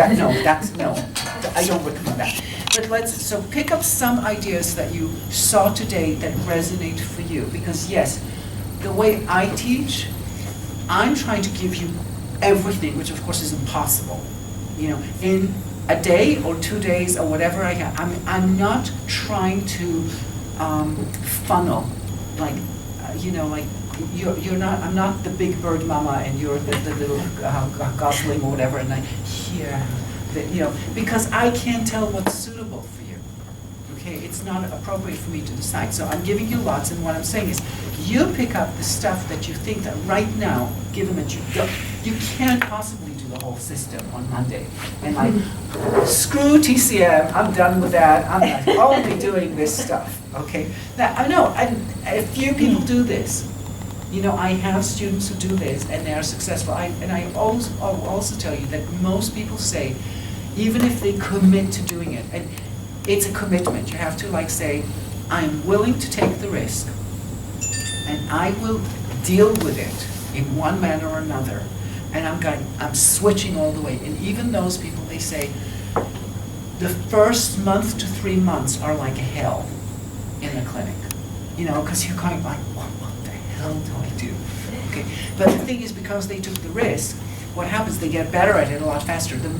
I don't recommend that. But so pick up some ideas that you saw today that resonate for you, because yes, the way I teach, I'm trying to give you everything, which of course is impossible, in a day or 2 days or whatever I have. I'm not trying to funnel, like, you're not, I'm not the big bird mama and you're the little gosling or whatever, and because I can't tell what's suitable for you. Okay, it's not appropriate for me to decide. So I'm giving you lots, and what I'm saying is, you pick up the stuff that you think that right now, given that you can't possibly do the whole system on Monday, and like, screw TCM, I'm done with that, I'm not only doing this stuff. Okay, now I know, and a few people do this. I have students who do this and they are successful. I'll also tell you that most people say, even if they commit to doing it, and it's a commitment, you have to say, I'm willing to take the risk and I will deal with it in one manner or another, and I'm switching all the way. And even those people, they say, the first month to 3 months are like hell in the clinic, because you're going like, what the hell do I do? Okay, but the thing is, because they took the risk, what happens, they get better at it a lot faster. The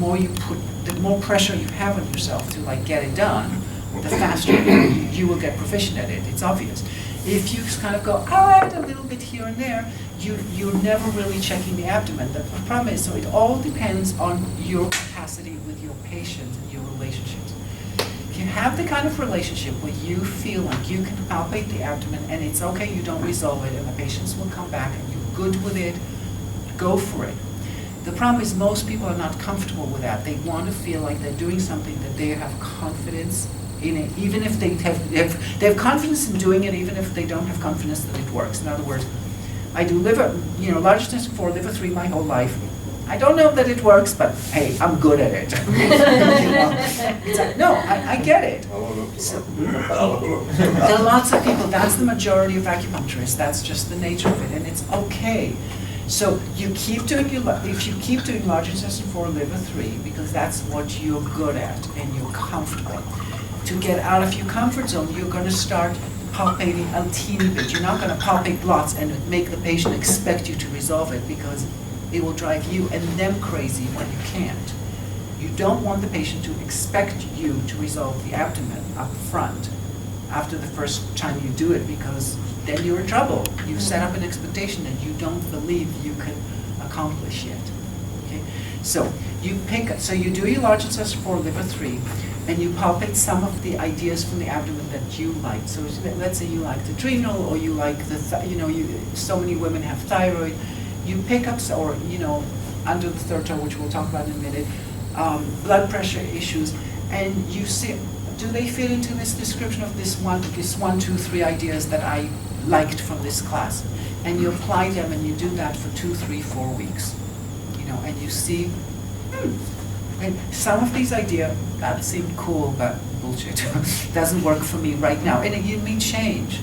more pressure you have on yourself to get it done, the faster you will get proficient at it. It's obvious. If you kind of go, I add a little bit here and there, you're never really checking the abdomen. The problem is, so it all depends on your capacity with your patient and your relationships. If you have the kind of relationship where you feel like you can palpate the abdomen and it's okay, you don't resolve it, and the patients will come back and you're good with it, go for it. The problem is most people are not comfortable with that. They want to feel like they're doing something that they have confidence in it, even if they have confidence in doing it, even if they don't have confidence that it works. In other words, I do large intestine 4, liver 3 my whole life. I don't know that it works, but hey, I'm good at it. It's like, no, I get it. So, there are lots of people, that's the majority of acupuncturists, that's just the nature of it, and it's okay. So you keep doing if you keep doing large intestine 4, liver 3, because that's what you're good at and you're comfortable. To get out of your comfort zone, you're going to start palpating a teeny bit. You're not going to palpate lots and make the patient expect you to resolve it, because it will drive you and them crazy when you can't. You don't want the patient to expect you to resolve the abdomen up front after the first time you do it, because then you're in trouble. You've set up an expectation that you don't believe you can accomplish yet. Okay? So you do your large intestine 4, liver 3, and you palpate some of the ideas from the abdomen that you like. So let's say you like the adrenal, or you like so many women have thyroid. You pick up, or under the third toe, which we'll talk about in a minute, blood pressure issues, and you see, do they fit into this description of this 1, 2, 3 ideas that I liked from this class? And you apply them, and you do that for 2, 3, 4 weeks, and you see, and some of these ideas that seem cool, but bullshit, doesn't work for me right now, and you may change,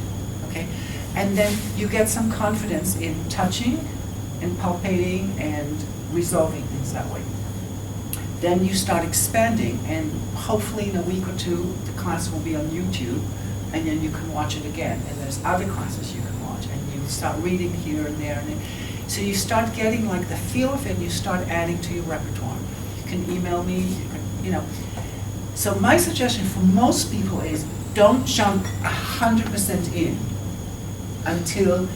okay? And then you get some confidence in touching and palpating and resolving things that way. Then you start expanding, and hopefully in a week or 2, the class will be on YouTube, and then you can watch it again. And there's other classes you can watch, and you start reading here and there. So you start getting the feel of it, and you start adding to your repertoire. You can email me, you can. So my suggestion for most people is, don't jump 100% in until,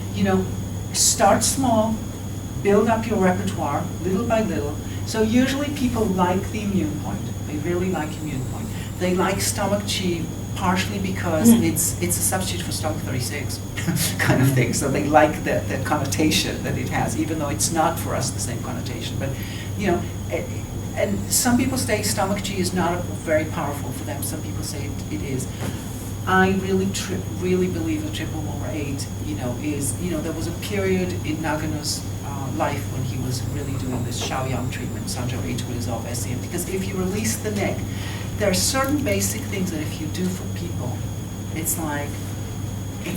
start small, build up your repertoire little by little. So usually people like the immune point. They really like immune point. They like stomach chi partially because it's a substitute for stomach 36 kind of thing. So they like the connotation that it has, even though it's not for us the same connotation. But and some people say stomach chi is not very powerful for them. Some people say it is. I really believe the 888, is, there was a period in Nagano's life when he was really doing this Shaoyang treatment, Sanjo 8 to resolve SCM. Because if you release the neck, there are certain basic things that if you do for people, it's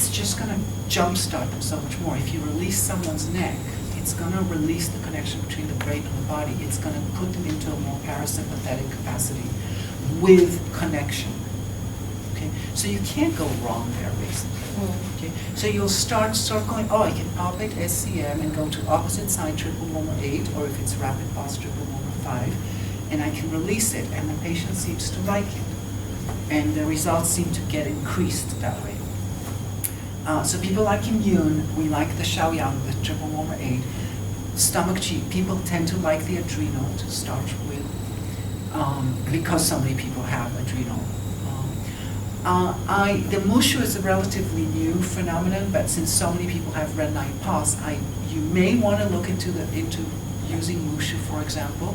just going to jumpstart them so much more. If you release someone's neck, it's going to release the connection between the brain and the body. It's going to put them into a more parasympathetic capacity with connection. Okay, so you can't go wrong there, basically. Okay, so you'll start going, oh, I can palpate SCM and go to opposite side triple molar 8, or if it's rapid pulse triple molar 5, and I can release it, and the patient seems to like it. And the results seem to get increased that way. So people like in Yuen, we like the Shaoyang, the triple molar 8. Stomach chi, people tend to like the adrenal to start with, because so many people have adrenal. The mushu is a relatively new phenomenon, but since so many people have red 9 pulse, you may want to look into using mushu, for example,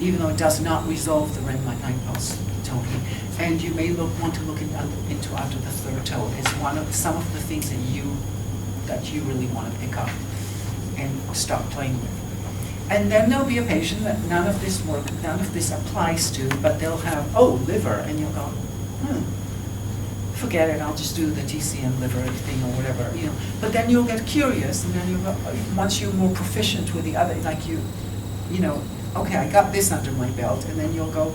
even though it does not resolve the red 9 pulse totally. And you may want to look into under the third toe as some of the things that you really want to pick up and start playing with. And then there'll be a patient that none of this applies to, but they'll have, oh, liver, and you'll go, forget it, I'll just do the TCM liver thing or whatever, you know. But then you'll get curious, and then you'll go, once you're more proficient with the other, like you know, okay, I got this under my belt, and then you'll go,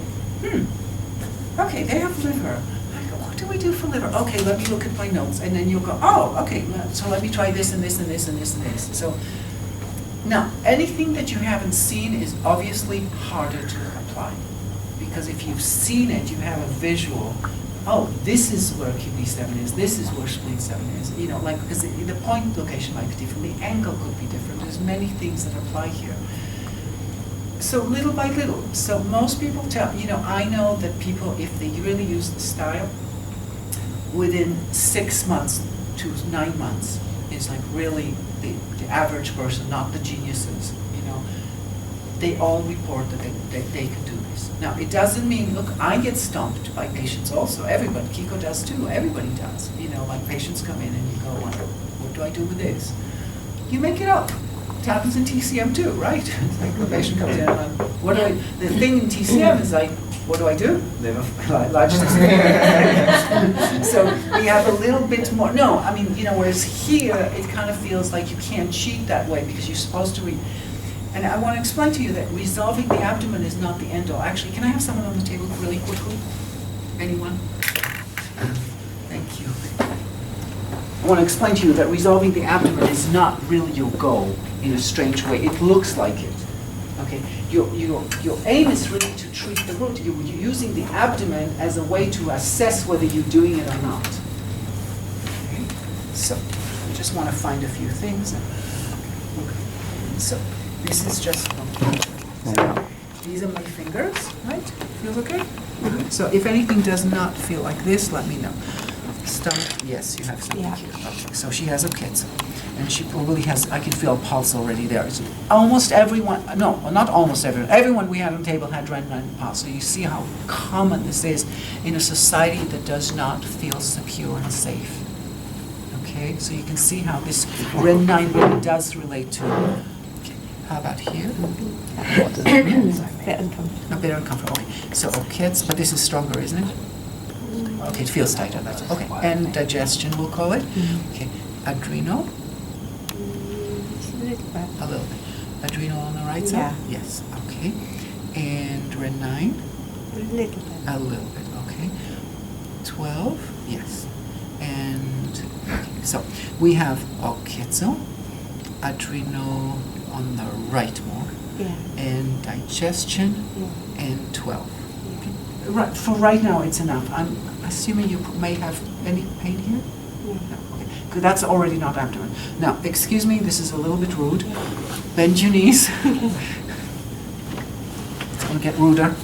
okay, they have liver. I go, what do we do for liver? Okay, let me look at my notes, and then you'll go, oh, okay, so let me try this and this and this and this and this. So now, anything that you haven't seen is obviously harder to apply, because if you've seen it, you have a visual. Oh, this is where kidney 7 is, this is where spleen 7 is, you know, like, because the point location might be different, the angle could be different, there's many things that apply here. So little by little, so most people tell, you know, I know that people, if they really use the style, within 6 months to 9 months is like really the average person, not the geniuses, you know, they all report that they can do this. Now, it doesn't mean, look, I get stumped by patients also. Everybody, Kiiko does too, everybody does. You know, like patients come in and you go, what do I do with this? You make it up. It happens in TCM too, right? It's like the patient comes in and the thing in TCM is like, what do I do? Large So we have a little bit more, no, I mean, you know, whereas here, it kind of feels like you can't cheat that way because you're supposed to read. And I want to explain to you that resolving the abdomen is not the end all. Actually, can I have someone on the table really quickly? Anyone? Thank you. I want to explain to you that resolving the abdomen is not really your goal in a strange way. It looks like it. Okay? Your aim is really to treat the root. You're using the abdomen as a way to assess whether you're doing it or not. Okay? So, I just want to find a few things. Okay. So, this is just so these are my fingers, right? Feels okay? So if anything does not feel like this, let me know. Stomach, yes, you have something here. Okay, so she has a kidso. And she probably has, I can feel a pulse already there. It's almost everyone, no, not almost everyone we had on the table had red 9 pulse. So you see how common this is in a society that does not feel secure and safe. Okay, so you can see how this red 9 really does relate to. How about here? A bit uncomfortable. Okay. So, kids, but this is stronger, isn't it? Okay, it feels tighter. That's okay. And digestion, we'll call it. Okay. Adrenal. A little bit. Adrenal on the right side. Yeah. Yes. Okay. And red 9. A little bit. A little bit. Okay. 12. Yes. And okay. So we have oketsu, adrenal on the right more, and digestion, and 12. Okay. Right, for right now it's enough. I'm assuming you may have any pain here? No, okay. Because that's already not abdomen. Now, excuse me, this is a little bit rude. Bend your knees. It's going to get ruder,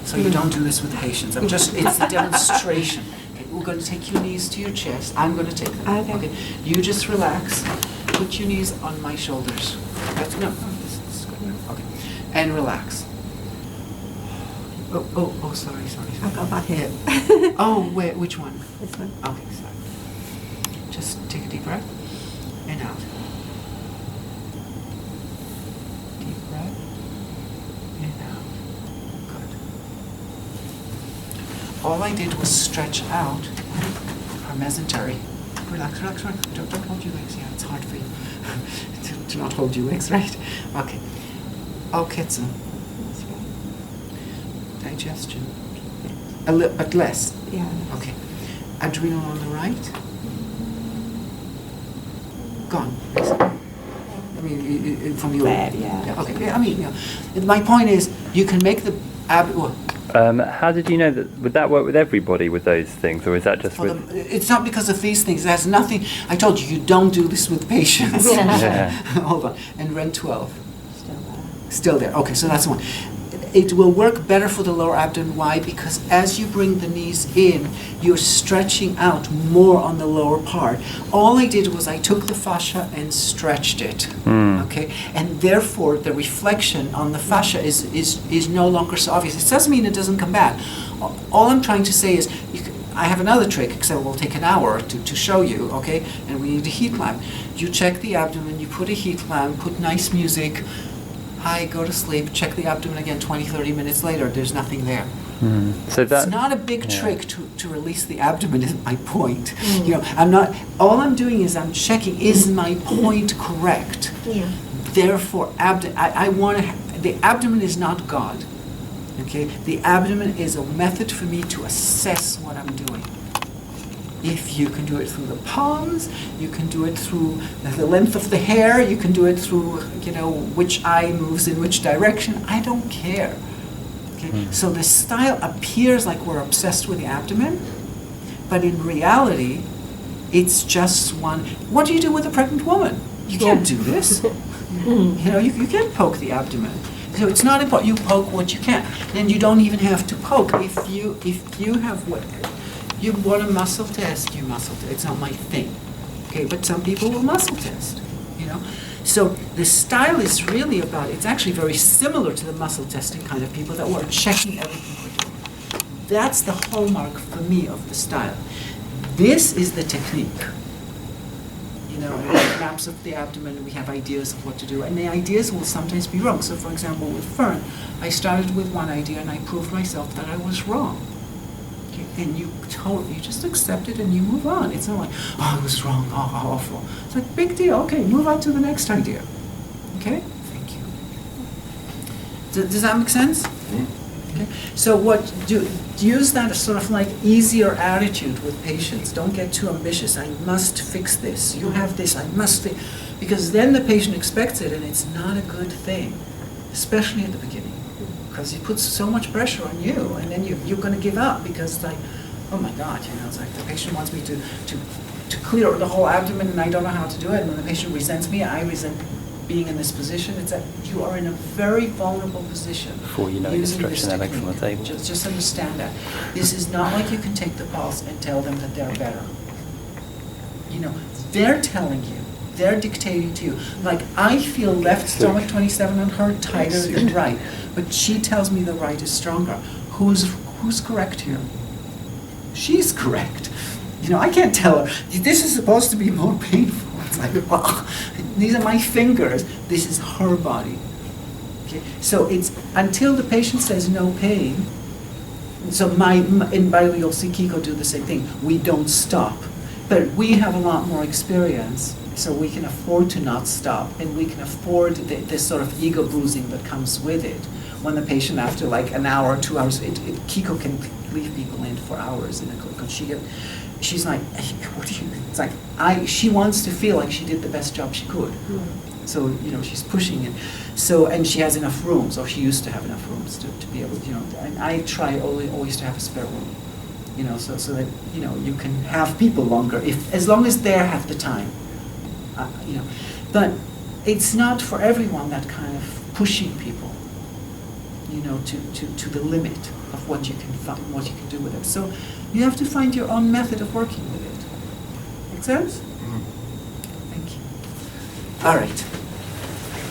so you don't do this with patients. It's a demonstration. Okay, we're going to take your knees to your chest. I'm going to take them. Okay. You just relax. Put your knees on my shoulders. No, this is good. Okay. And relax. Oh, sorry. I got back here. Oh, wait, which one? This one. Okay, sorry. Just take a deep breath and out. Deep breath and out. Good. All I did was stretch out her mesentery. Relax, relax, relax. Don't hold your legs. Yeah, it's hard for you to not hold your legs, right? Okay. Oketsu. Digestion. A little, but less. Yeah. Okay. Adrenal on the right. Gone. I mean, from your... Bad, yeah. Okay. Yeah, I mean, my point is, you can make the how did you know that? Would that work with everybody with those things, or is that just with? It's not because of these things. It has nothing. I told you don't do this with patients. Yeah. Hold on. And REN 12. Still there. Still there. Okay, so that's one. It will work better for the lower abdomen. Why? Because as you bring the knees in, you're stretching out more on the lower part. All I did was I took the fascia and stretched it. Okay, and therefore the reflection on the fascia is no longer so obvious. It doesn't mean it doesn't come back. All I'm trying to say is, I have another trick, except it will take an hour to show you. Okay, and we need a heat lamp. You check the abdomen. You put a heat lamp. Put nice music. Hi, go to sleep, check the abdomen again 20, 30 minutes later, there's nothing there. So It's not a big trick to release the abdomen, is my point. You know, all I'm doing is I'm checking, is my point correct? Yeah. Therefore, the abdomen is not God, okay? The abdomen is a method for me to assess what I'm doing. If you can do it through the palms, you can do it through the length of the hair, you can do it through, which eye moves in which direction. I don't care. Okay? So the style appears like we're obsessed with the abdomen, but in reality, it's just one. What do you do with a pregnant woman? You can't do this. You can't poke the abdomen. So it's not important. You poke what you can. Then you don't even have to poke. If you have what. You want a muscle test, you muscle test. It's not my thing. Okay, but some people will muscle test, So the style is really about, it's actually very similar to the muscle testing kind of people that were checking everything we're doing. That's the hallmark for me of the style. This is the technique. We have maps of the abdomen, we have ideas of what to do, and the ideas will sometimes be wrong. So for example, with Fern, I started with one idea and I proved myself that I was wrong. And you just accept it and you move on. It's not like, I was wrong, how awful. It's like, big deal, okay, move on to the next idea. Okay? Thank you. Does that make sense? Okay. So use that as sort of like easier attitude with patients. Don't get too ambitious. I must fix this. You have this, I must because then the patient expects it and it's not a good thing, especially at the beginning. Because he puts so much pressure on you, and then you're going to give up because, like, oh my God, it's like the patient wants me to clear the whole abdomen, and I don't know how to do it. And when the patient resents me, I resent being in this position. It's that you are in a very vulnerable position. Before you know you're stretching their leg from the table. Just understand that. This is not like you can take the pulse and tell them that they're better. They're telling you. They're dictating to you. Like, I feel left stomach 27 on her tighter than right, but she tells me the right is stronger. Who's correct here? She's correct. I can't tell her, this is supposed to be more painful. It's like, well, these are my fingers. This is her body. Okay? So it's until the patient says no pain. So and by the way, you'll see Kiiko do the same thing. We don't stop. But we have a lot more experience. So we can afford to not stop, and we can afford this sort of ego bruising that comes with it. When the patient, after like an hour or 2 hours, Kiiko can leave people in for hours in a clinic. She's like, what do you? It's like she wants to feel like she did the best job she could. So she's pushing it. So and she has enough rooms, or she used to have enough rooms to be able, And I try always to have a spare room, so that you can have people longer as long as they have the time. But it's not for everyone, that kind of pushing people, to the limit of what you can do with it. So you have to find your own method of working with it. Make sense? Thank you. All right.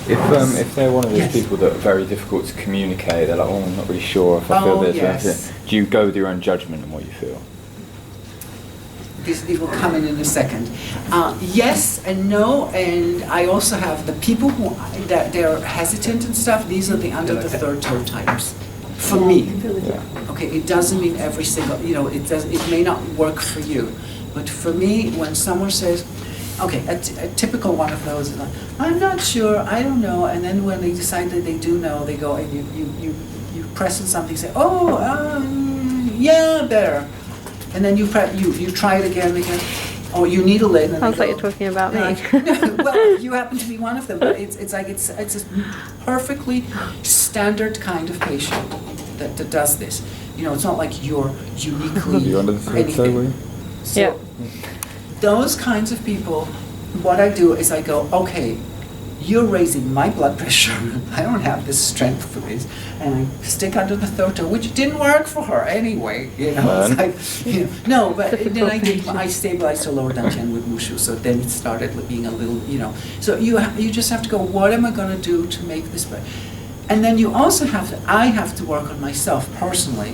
If they're one of those Yes. people that are very difficult to communicate, they're like, oh, I'm not really sure if I feel this. Yes. Do you go with your own judgment on what you feel? It will come in a second. Yes and no, and I also have the people that they're hesitant and stuff. These are the under the third toe types. For me, Yeah. okay, it doesn't mean every single. It may not work for you, But for me, when someone says, okay, a typical one of those is like, I'm not sure, I don't know, and then when they decide that they do know, they go and you press on something, say, oh, yeah, better. And then you try it again and again. Or you needle it. And Sounds they like go, you're talking about me. Well, you happen to be one of them, but it's a perfectly standard kind of patient that does this. It's not like you're uniquely You under the thread, so were you? So Yeah. those kinds of people, what I do is I go, okay, you're raising my blood pressure. I don't have the strength for this. And I stick under the throat, which didn't work for her anyway. It's like, no, but then I stabilized her lower dantian with mushu. So then it started being a little, So you just have to go, what am I going to do to make this better? And then you also I have to work on myself personally,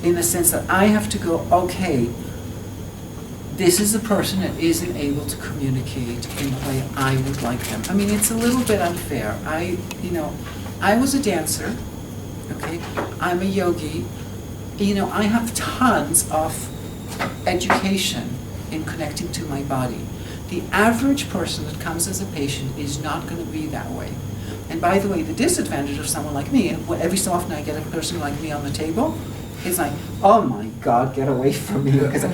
in the sense that I have to go, okay, this is a person that isn't able to communicate in the way I would like them. I mean, it's a little bit unfair. I was a dancer, okay? I'm a yogi. I have tons of education in connecting to my body. The average person that comes as a patient is not going to be that way. And by the way, the disadvantage of someone like me, every so often I get a person like me on the table, it's like, oh my God, get away from me. Because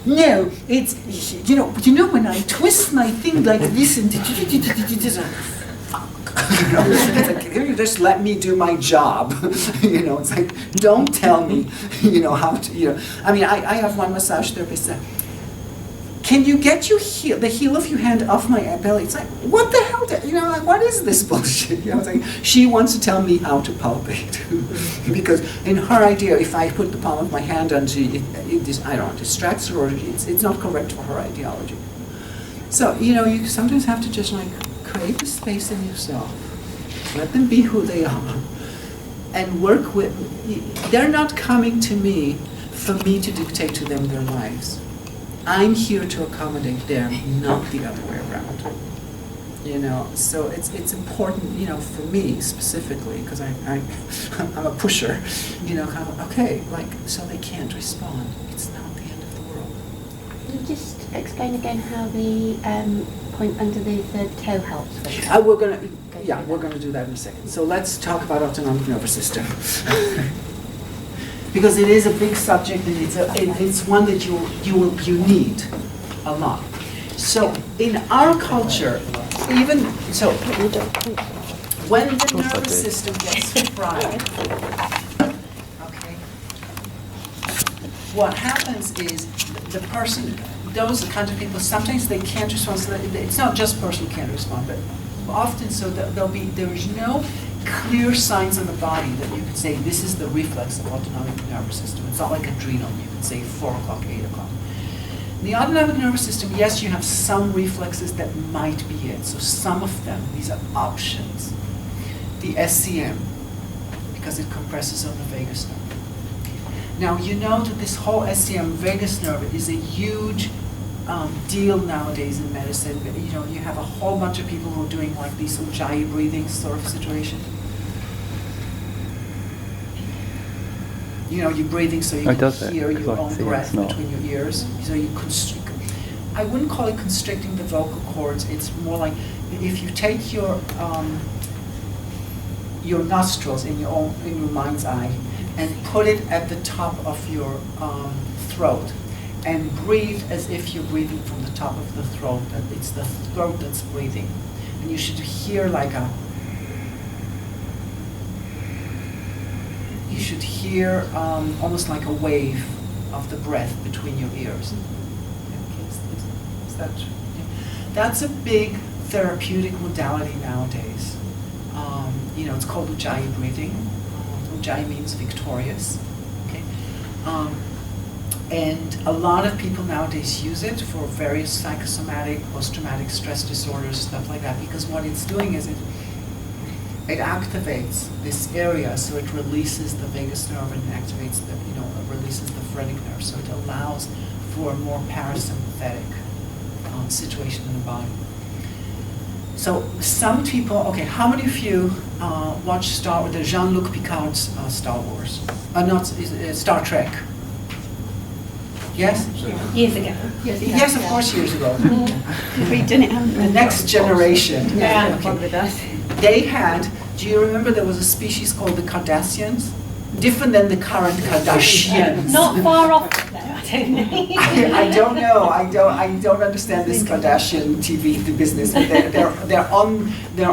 no, it's, when I twist my thing like this and fuck. It's like, you just let me do my job. It's like, don't tell me, how to, I mean, I have one massage therapist that, can you get the heel of your hand off my belly? It's like, what the hell? Like, what is this bullshit? It's like, she wants to tell me how to palpate. Because in her idea, if I put the palm of my hand on, I don't know, distracts her, or it's not correct for her ideology. So, you sometimes have to just like create a space in yourself. Let them be who they are. And work with, they're not coming to me for me to dictate to them their lives. I'm here to accommodate them, not the other way around. So it's important, for me specifically, because I'm a pusher. Kind of, okay, like, so they can't respond. It's not the end of the world. Can you just explain again how the point under the third toe helps with that? We're gonna do that in a second. So let's talk about autonomic nervous system. Because it is a big subject, and it's one that you need a lot. So in our culture, when the nervous system gets fried, okay, what happens is the person, those kind of people, sometimes they can't respond. So it's not just person who can't respond, but often so there is no clear signs on the body that you could say this is the reflex of autonomic nervous system. It's not like adrenal. You could say 4 o'clock, 8 o'clock. In the autonomic nervous system, yes, you have some reflexes that might be it. So some of them, these are options. The SCM, because it compresses on the vagus nerve. Now you know that this whole SCM vagus nerve is a huge deal nowadays in medicine. You have a whole bunch of people who are doing like these ujjayi breathing sort of situation. You're breathing so you can hear your own breath between your ears. So you constrict. I wouldn't call it constricting the vocal cords. It's more like if you take your nostrils in your mind's eye and put it at the top of your throat, and breathe as if you're breathing from the top of the throat, that it's the throat that's breathing. And you should hear almost like a wave of the breath between your ears. That's a big therapeutic modality nowadays. It's called ujjayi breathing. Ujjayi means victorious. Okay. And a lot of people nowadays use it for various psychosomatic, post-traumatic stress disorders, stuff like that, because what it's doing is it activates this area, so it releases the vagus nerve and activates releases the phrenic nerve, so it allows for a more parasympathetic situation in the body. So some people, okay, how many of you watched the Jean-Luc Picard's Star Wars? Star Trek. Yes? Years ago. Yes, of course, years ago. We've done it, haven't we? The next generation. Yeah, Okay. with us. They had, do you remember there was a species called the Cardassians? Different than the current Kardashians. Not far off though, I don't know. I don't know. I don't understand this Kardashian TV business. But they're on the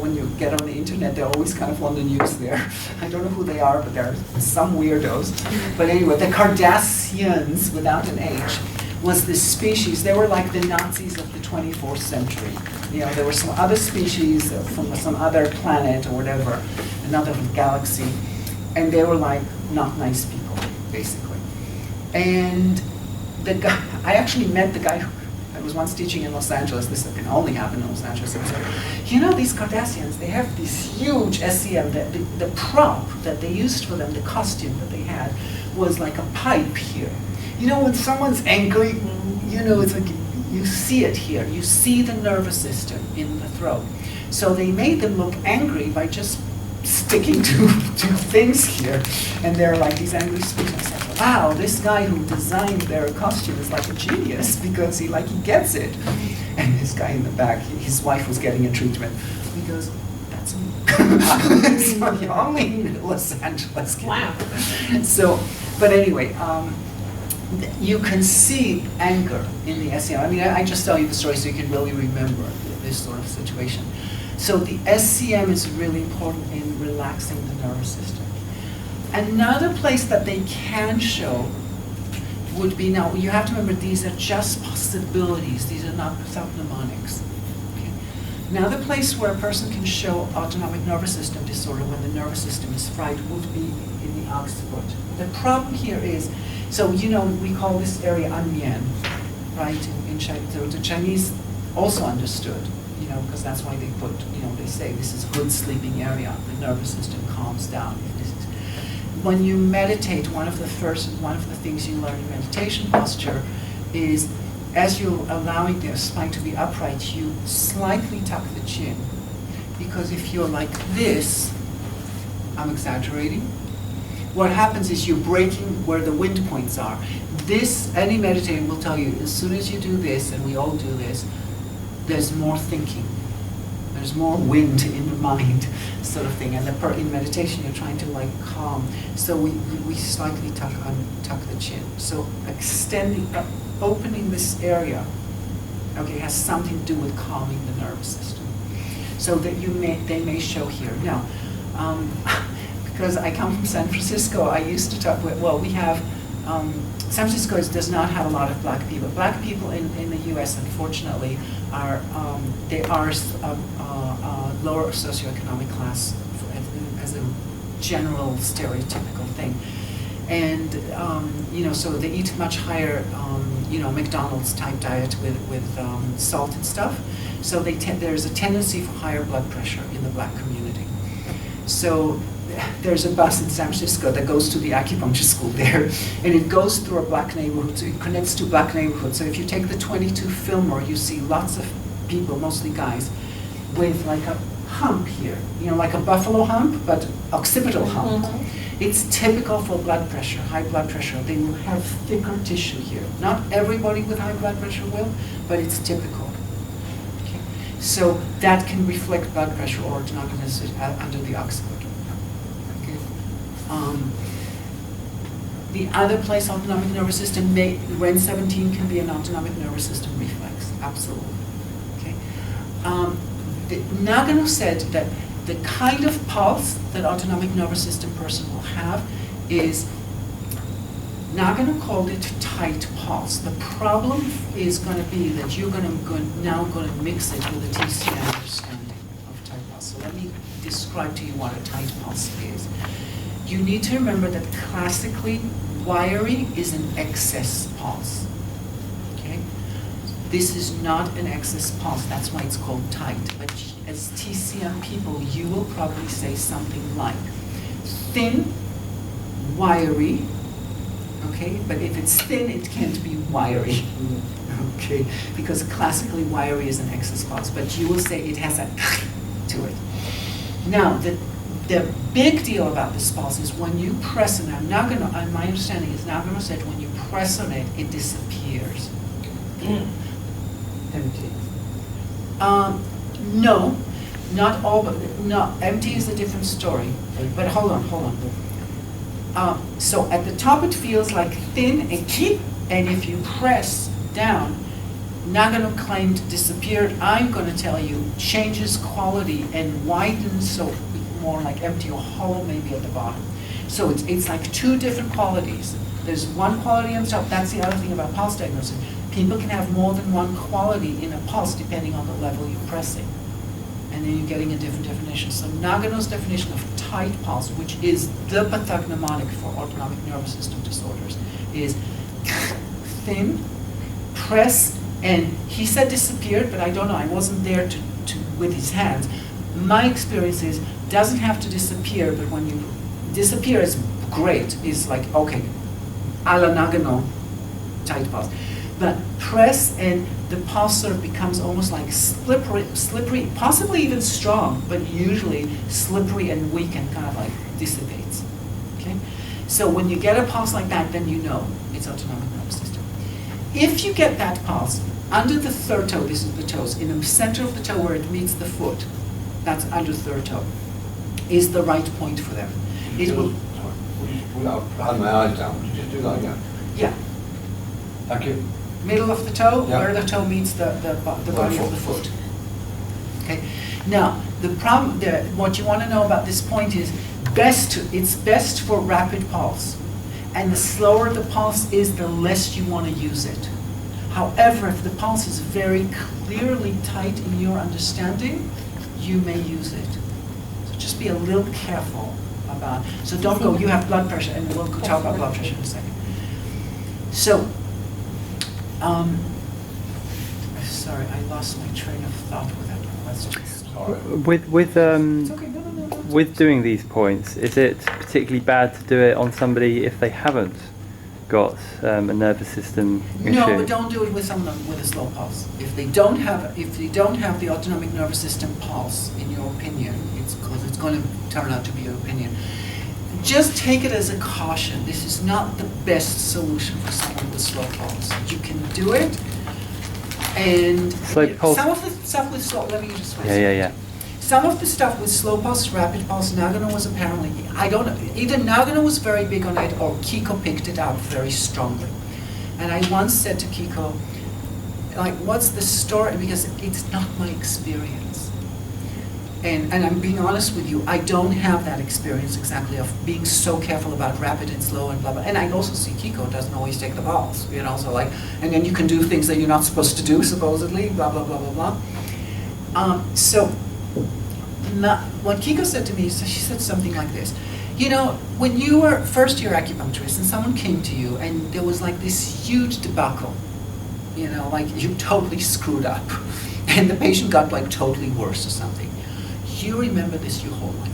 when you get on the internet, they're always kind of on the news there. I don't know who they are, but they're some weirdos. But anyway, the Cardassians without an H was this species. They were like the Nazis of the 24th century. You know, there were some other species from some other planet or whatever, another galaxy, and they were like not nice people, basically. And the guy, I actually met the guy who I was once teaching in Los Angeles. This can only happen in Los Angeles. I was like, you know, these Cardassians, they have this huge SEM. The prop that they used for them, the costume that they had, was like a pipe here. You know, when someone's angry, you know, it's like you see it here. You see the nervous system in the throat. So they made them look angry by just sticking to things here. And they're like these angry speakers. I said, wow, this guy who designed their costume is like a genius because he gets it. And this guy in the back, his wife was getting a treatment. He goes, that's me. So you're only in Los Angeles. Wow. So, but anyway, you can see anger in the SCM. I mean, I just tell you the story so you can really remember this sort of situation. So the SCM is really important in relaxing the nervous system. Another place that they can show would be, now you have to remember these are just possibilities, these are not mnemonics. Okay? Another place where a person can show autonomic nervous system disorder when the nervous system is fried would be in the occiput. The problem here is, so you know, we call this area Anmian, right, in Chinese. So the Chinese also understood, you know, because that's why they put, you know, they say this is good sleeping area, the nervous system calms down. When you meditate, one of the things you learn in meditation posture is, as you're allowing the spine to be upright, you slightly tuck the chin. Because if you're like this, I'm exaggerating, what happens is you're breaking where the wind points are. This, any meditator will tell you, as soon as you do this, and we all do this, there's more thinking. There's more wind in the mind, sort of thing. And in meditation, you're trying to like calm. So we slightly tuck the chin. So extending, opening this area, okay, has something to do with calming the nervous system. So that they may show here. Now, because I come from San Francisco, I used to talk with, well, we have, San Francisco does not have a lot of black people. Black people in the US, unfortunately, are lower socioeconomic class as a general stereotypical thing. And, you know, so they eat much higher, you know, McDonald's type diet with salt and stuff. So there's a tendency for higher blood pressure in the black community. So there's a bus in San Francisco that goes to the acupuncture school there, and it goes through a black neighborhood, so it connects to black neighborhoods. So if you take the 22 Fillmore, you see lots of people, mostly guys, with like a hump here, you know, like a buffalo hump, but occipital hump. Mm-hmm. It's typical for blood pressure, high blood pressure. They will have thicker tissue here. Not everybody with high blood pressure will, but it's typical. Okay. So that can reflect blood pressure or autonomous under the occiput. Okay. The other place, autonomic nervous system, REN 17 can be an autonomic nervous system reflex, absolutely. Okay. Nagano said that the kind of pulse that autonomic nervous system person will have is, Nagano called it tight pulse. The problem is going to be that you're now going to mix it with a TCM understanding of tight pulse. So let me describe to you what a tight pulse is. You need to remember that classically, wiry is an excess pulse. Okay? This is not an excess pulse, that's why it's called tight. But as TCM people, you will probably say something like thin, wiry, okay? But if it's thin, it can't be wiry, okay? Because classically, wiry is an excess pulse, but you will say it has a to it. Now, The big deal about this pulse is when you press it, and my understanding is now going to say when you press on it, it disappears. Empty. No, not all, but no, empty is a different story. But hold on. So at the top it feels like thin and if you press down, Nagano claimed disappeared. I'm going to tell you changes quality and widens, so more like empty or hollow maybe at the bottom. So it's like two different qualities. There's one quality on the top. That's the other thing about pulse diagnosis. People can have more than one quality in a pulse depending on the level you're pressing. And then you're getting a different definition. So Nagano's definition of tight pulse, which is the pathognomonic for autonomic nervous system disorders, is thin, press, and he said disappeared, but I don't know, I wasn't there to with his hands. My experience is, doesn't have to disappear, but when you disappear is great, is like, okay, a la Nagano, tight pulse. But press and the pulse sort of becomes almost like slippery, possibly even strong, but usually slippery and weak and kind of like dissipates, okay? So when you get a pulse like that, then you know it's autonomic nervous system. If you get that pulse, under the third toe, this is the toes, in the center of the toe where it meets the foot, that's under third toe, is the right point for them. It will, Without having my eyes down, would you just do that again? yeah, Thank you. middle of the toe, Yeah. where the toe meets the body of the foot. Okay. Now, the problem, what you want to know about this point is, it's best for rapid pulse. And the slower the pulse is, the less you want to use it. However, if the pulse is very clearly tight in your understanding, you may use it. So just be a little careful about, so don't go, you have blood pressure, and we'll talk about blood pressure in a second. So, sorry, I lost my train of thought with that question. With It's okay, no. with doing these points, is it particularly bad to do it on somebody if they haven't got a nervous system issue? No, but don't do it with someone with a slow pulse. If they don't have the autonomic nervous system pulse, in your opinion, it's going to turn out to be your opinion. Just take it as a caution. This is not the best solution for someone with slow pulse. You can do it, and Slow pulse. some of the stuff with slow. Let me just finish. Yeah. Some of the stuff with slow pulse, rapid pulse, Nagano was apparently, I don't know, either Nagano was very big on it or Kiiko picked it out very strongly. And I once said to Kiiko, like, what's the story? Because it's not my experience. And I'm being honest with you, I don't have that experience exactly of being so careful about rapid and slow and blah, blah. And I also see Kiiko doesn't always take the pulse, so like, and then you can do things that you're not supposed to do, supposedly, blah, blah, blah, blah, blah. What Kiiko said to me, so she said something like this. When you were first-year acupuncturist and someone came to you and there was like this huge debacle, like you totally screwed up and the patient got like totally worse or something, you remember this your whole life.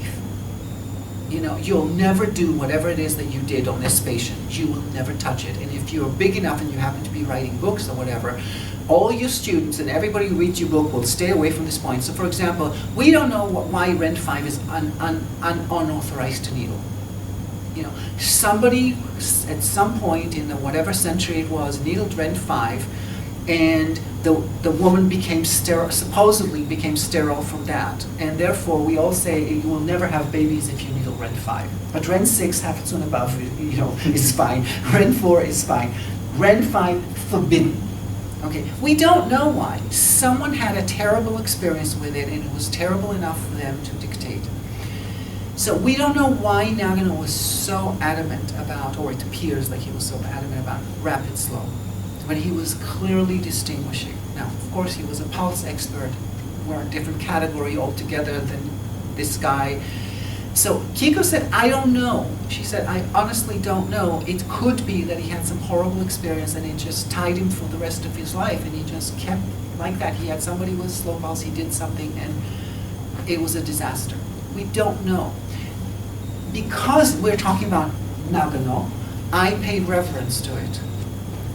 You'll never do whatever it is that you did on this patient. You will never touch it. And if you're big enough and you happen to be writing books or whatever, all your students and everybody who reads your book will stay away from this point. So for example, we don't know why Rent 5 is unauthorized to needle. Somebody at some point in whatever century it was, needled Rent 5, and the woman became sterile, supposedly became sterile from that. And therefore we all say you will never have babies if you needle Rent 5. But Rent 6 happens and above, is fine. Rent 4 is fine. Rent 5, forbidden. Okay, we don't know why. Someone had a terrible experience with it and it was terrible enough for them to dictate. So we don't know why Nagano was so adamant about, or it appears like he was so adamant about rapid slow, when he was clearly distinguishing. Now, of course, he was a pulse expert. We're a different category altogether than this guy. So Kiiko said, I don't know. She said, I honestly don't know. It could be that he had some horrible experience and it just tied him for the rest of his life and he just kept like that. He had somebody with slow pulse, he did something and it was a disaster. We don't know. Because we're talking about Nagano, I pay reverence to it.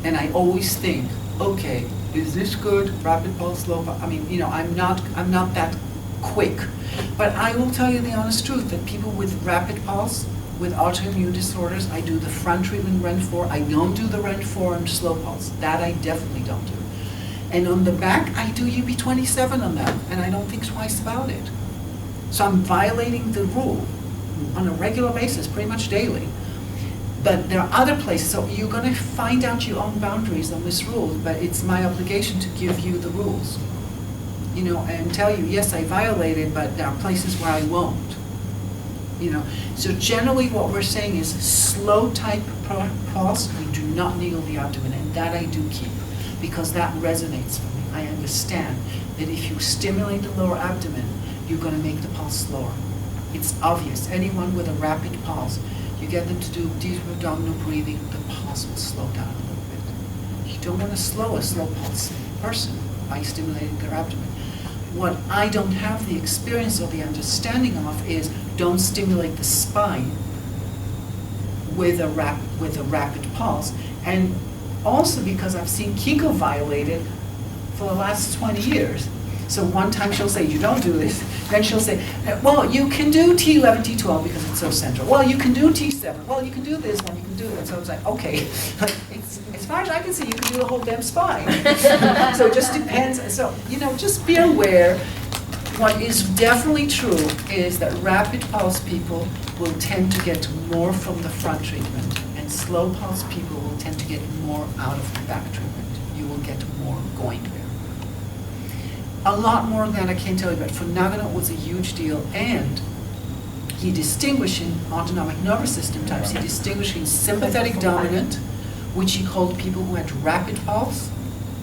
And I always think, okay, is this good? Rapid pulse, slow pulse? I mean, I'm not that quick. But I will tell you the honest truth, that people with rapid pulse, with autoimmune disorders, I do the front treatment Ren 4. I don't do the Ren 4 and slow pulse. That I definitely don't do. And on the back, I do UB27 on that, and I don't think twice about it. So I'm violating the rule on a regular basis, pretty much daily. But there are other places, so you're going to find out your own boundaries on this rule, but it's my obligation to give you the rules. You know, and tell you, yes, I violated, but there are places where I won't. You know, so generally what we're saying is slow type pulse, we do not needle the abdomen, and that I do keep, because that resonates for me. I understand that if you stimulate the lower abdomen, you're going to make the pulse slower. It's obvious. Anyone with a rapid pulse, you get them to do deep abdominal breathing, the pulse will slow down a little bit. You don't want to slow a slow pulse person by stimulating their abdomen. What I don't have the experience or the understanding of is don't stimulate the spine with a rapid pulse. And also because I've seen Kiiko violated for the last 20 years. So one time she'll say, you don't do this. Then she'll say, well, you can do T11, T12 because it's so central. Well, you can do T7. Well, you can do this one, you can do that. So it's like, okay, as far as I can see, you can do the whole damn spine. So it just depends. So, you know, just be aware. What is definitely true is that rapid pulse people will tend to get more from the front treatment, and slow pulse people will tend to get more out of the back treatment. You will get more going there. A lot more than I can tell you, but for Nagano it was a huge deal, and he distinguished in autonomic nervous system types, he distinguished in sympathetic dominant, which he called people who had rapid pulse.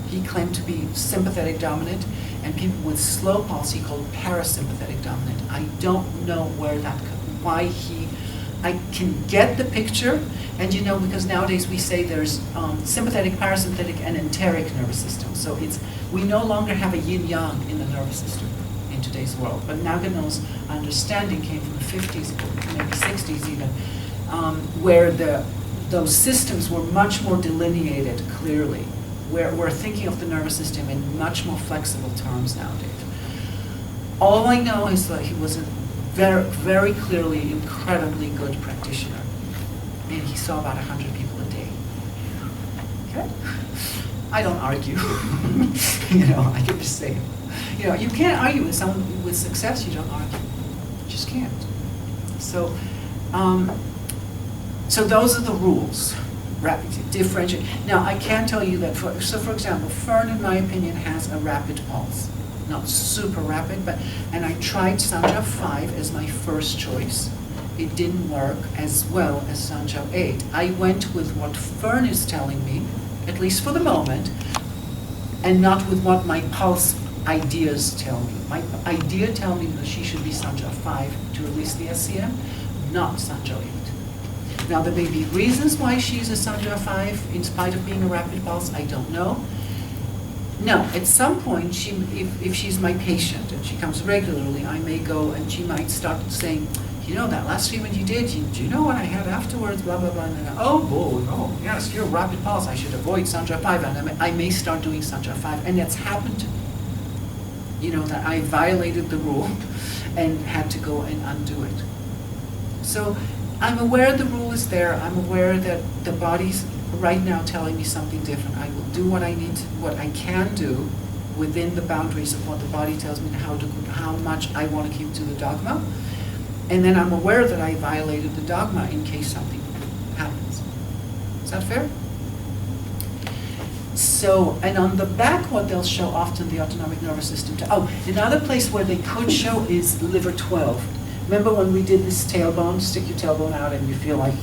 He claimed to be sympathetic dominant, and people with slow pulse he called parasympathetic dominant. I don't know where that, why I can get the picture, and you know, because nowadays we say there's sympathetic, parasympathetic, and enteric nervous system. So we no longer have a yin-yang in the nervous system in today's world. But Nagano's understanding came from the 50s, maybe 60s even, where those systems were much more delineated clearly. We're thinking of the nervous system in much more flexible terms nowadays. All I know is that he was a very, very clearly incredibly good practitioner, and he saw about 100 people a day. Okay? I don't argue. You know, I can just say it. You know, you can't argue with someone with success. You don't argue. You just can't. So, so those are the rules. Rapid, differentiate. Now, I can tell you that, for example, Fern, in my opinion, has a rapid pulse. Not super rapid, but, and I tried Sanjiao 5 as my first choice. It didn't work as well as Sanjiao 8. I went with what Fern is telling me, at least for the moment, and not with what my pulse ideas tell me. My idea tell me that she should be Sanjiao 5 to release the SCM, not Sanjiao 8. Now, there may be reasons why she's a Sanjiao 5 in spite of being a rapid pulse, I don't know. No, at some point, if she's my patient and she comes regularly, I may go and she might start saying, you know, that last treatment you did, do you know what I had afterwards, blah, blah, blah. And then, oh, yes, you're a rapid pulse, I should avoid Sanjiao 5. And I may start doing Sanjiao 5, and that's happened to me. You know, that I violated the rule and had to go and undo it. So I'm aware the rule is there. I'm aware that the body's right now telling me something different. I will do what I need to, what I can do within the boundaries of what the body tells me how much I want to keep to the dogma. And then I'm aware that I violated the dogma in case something happens. Is that fair? So, and on the back, what they'll show often, the autonomic nervous system. Another place where they could show is liver 12. Remember when we did this tailbone, stick your tailbone out and you feel like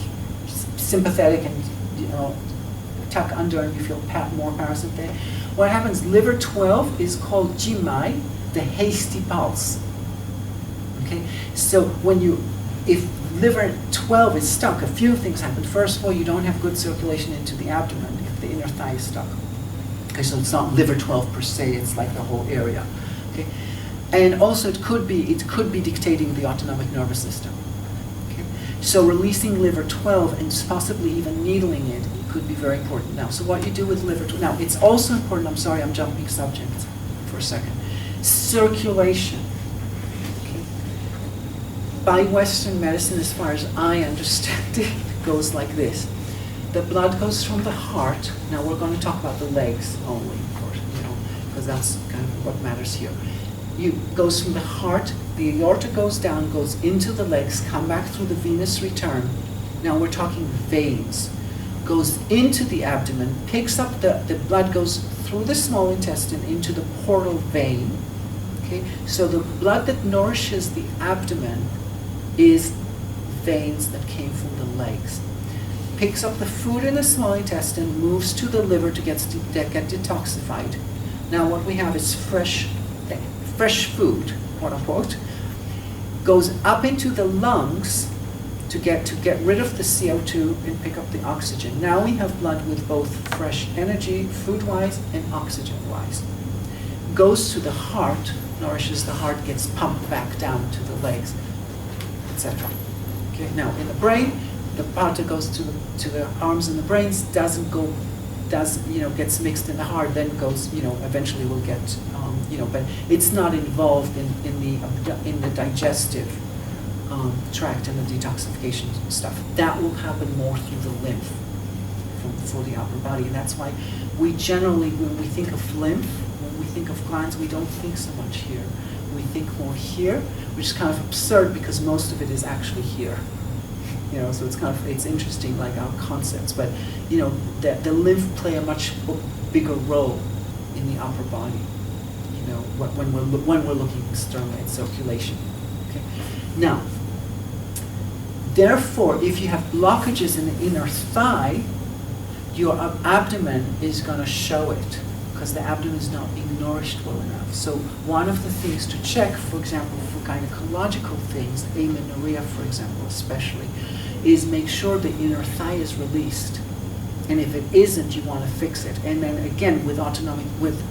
sympathetic and, you know, tuck under and you feel more parasympathetic. What happens, liver 12 is called Jimai, the hasty pulse. Okay, so if liver 12 is stuck, a few things happen. First of all, you don't have good circulation into the abdomen if the inner thigh is stuck. Okay, so it's not liver 12 per se, it's like the whole area. Okay, and also it could be dictating the autonomic nervous system. Okay, so releasing liver 12 and possibly even needling it could be very important. Now, so what you do with liver 12, now it's also important, I'm sorry, I'm jumping subjects for a second. Circulation by Western medicine, as far as I understand it, goes like this. The blood goes from the heart. Now we're going to talk about the legs only, of course, because that's kind of what matters here. Goes from the heart, the aorta goes down, goes into the legs, come back through the venous return. Now we're talking veins. Goes into the abdomen, picks up the blood goes through the small intestine into the portal vein. Okay, so the blood that nourishes the abdomen is veins that came from the legs. Picks up the food in the small intestine, moves to the liver to get detoxified. Now what we have is fresh food, quote unquote, goes up into the lungs to get rid of the CO2 and pick up the oxygen. Now we have blood with both fresh energy, food-wise, and oxygen-wise. Goes to the heart, nourishes the heart, gets pumped back down to the legs, etc. Okay. Now in the brain, the part that goes to the arms and the brains gets mixed in the heart, then goes, eventually will get, but it's not involved in the digestive tract and the detoxification stuff. That will happen more through the lymph for the upper body, and that's why we generally, when we think of lymph, when we think of glands, we don't think so much here. We think more here, which is kind of absurd because most of it is actually here. So it's interesting, like our concepts, but the lymph play a much bigger role in the upper body. When we're looking externally at circulation. Okay. Now, therefore, if you have blockages in the inner thigh, your abdomen is going to show it because the abdomen is not being nourished well enough. So one of the things to check, for example, for gynecological things, amenorrhea, for example, especially, is make sure the inner thigh is released. And if it isn't, you want to fix it. And then again, with autonomic, with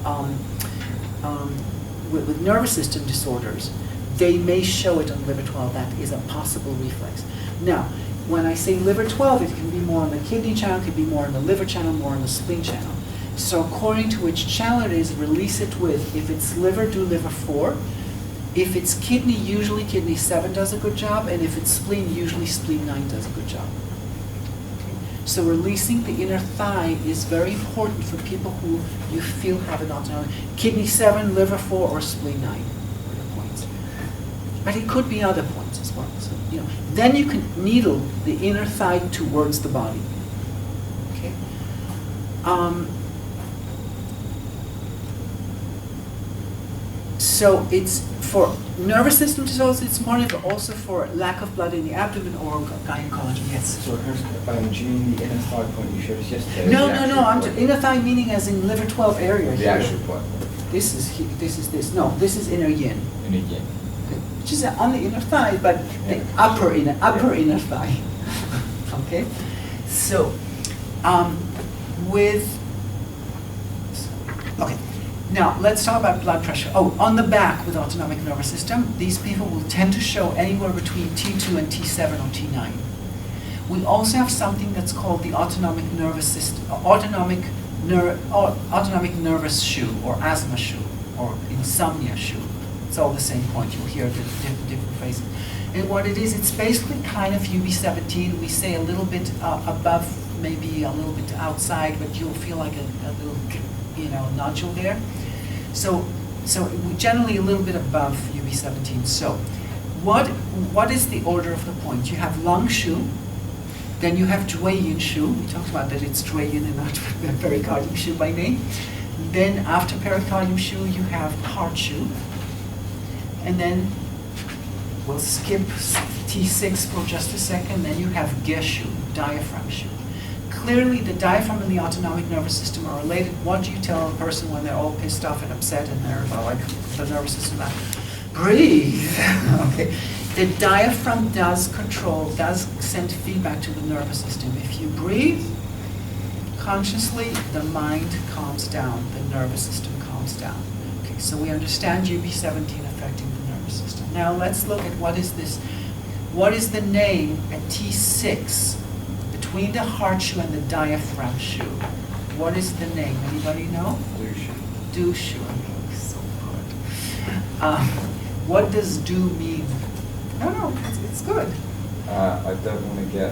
nervous system disorders, they may show it on liver 12. That is a possible reflex. Now, when I say liver 12, it can be more on the kidney channel, it can be more on the liver channel, more on the spleen channel. So according to which channel it is, release it with. If it's liver, do liver 4. If it's kidney, usually kidney 7 does a good job, and if it's spleen, usually spleen 9 does a good job. So releasing the inner thigh is very important for people who you feel have an autonomic. Kidney 7, liver 4, or spleen 9 are the points. But it could be other points as well. So, then you can needle the inner thigh towards the body. Okay. So it's for nervous system disorders, it's monitored, but also for lack of blood in the abdomen or gynecology. Yes. So, do you mean the inner thigh point you showed us yesterday? No. I'm inner thigh meaning as in liver 12 area. The here. actual point. This is this. No, this is inner yin. Inner yin. Okay. Which is on the inner thigh, but the upper inner thigh. Okay. So, okay. Now, let's talk about blood pressure. Oh, on the back with autonomic nervous system, these people will tend to show anywhere between T2 and T7 or T9. We also have something that's called the autonomic nervous system, autonomic nervous shoe, or asthma shoe, or insomnia shoe. It's all the same point. You'll hear the different phrases. And what it is, it's basically kind of UB17. We say a little bit above, maybe a little bit outside, but you'll feel like a little, nodule there. So generally a little bit above UB17. So what is the order of the points? You have lung shu, then you have Yin shu. We talked about that it's Yin and not pericardium shu by name. Then after pericardium shu, you have heart shu. And then we'll skip T6 for just a second. Then you have Ge shu, diaphragm shu. Clearly, the diaphragm and the autonomic nervous system are related. What do you tell a person when they're all pissed off and upset and they're like, the nervous system, like, breathe. Okay. The diaphragm does send feedback to the nervous system. If you breathe consciously, the mind calms down, the nervous system calms down. Okay, so we understand UB17 affecting the nervous system. Now let's look at what is this. What is the name at T6? Between the heart shu and the diaphragm shu, what is the name? Anybody know? Du shu. So good. What does du mean? No, it's It's good. I don't want to get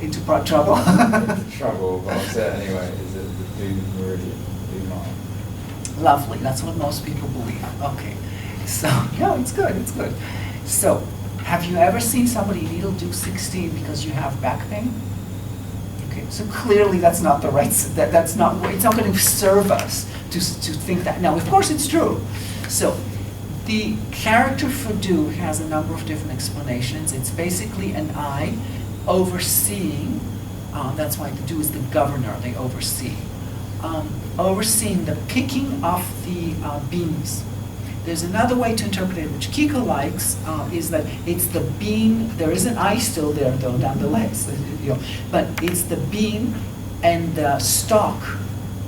Into trouble. into trouble, but I'll say it anyway, is that the do meridian, do not. Lovely, that's what most people believe. Okay, so, no, it's good, it's good. So, have you ever seen somebody needle do 16 because you have back pain? Okay, so clearly that's not the right, that's not, it's not going to serve us to think that. Now, of course it's true. So, the character for do has a number of different explanations. It's basically an eye overseeing, that's why the do is the governor, they oversee. Overseeing the picking of the beams. There's another way to interpret it, which Kiiko likes, is that it's the beam, there is an eye still there though, down the legs, but it's the beam and the stalk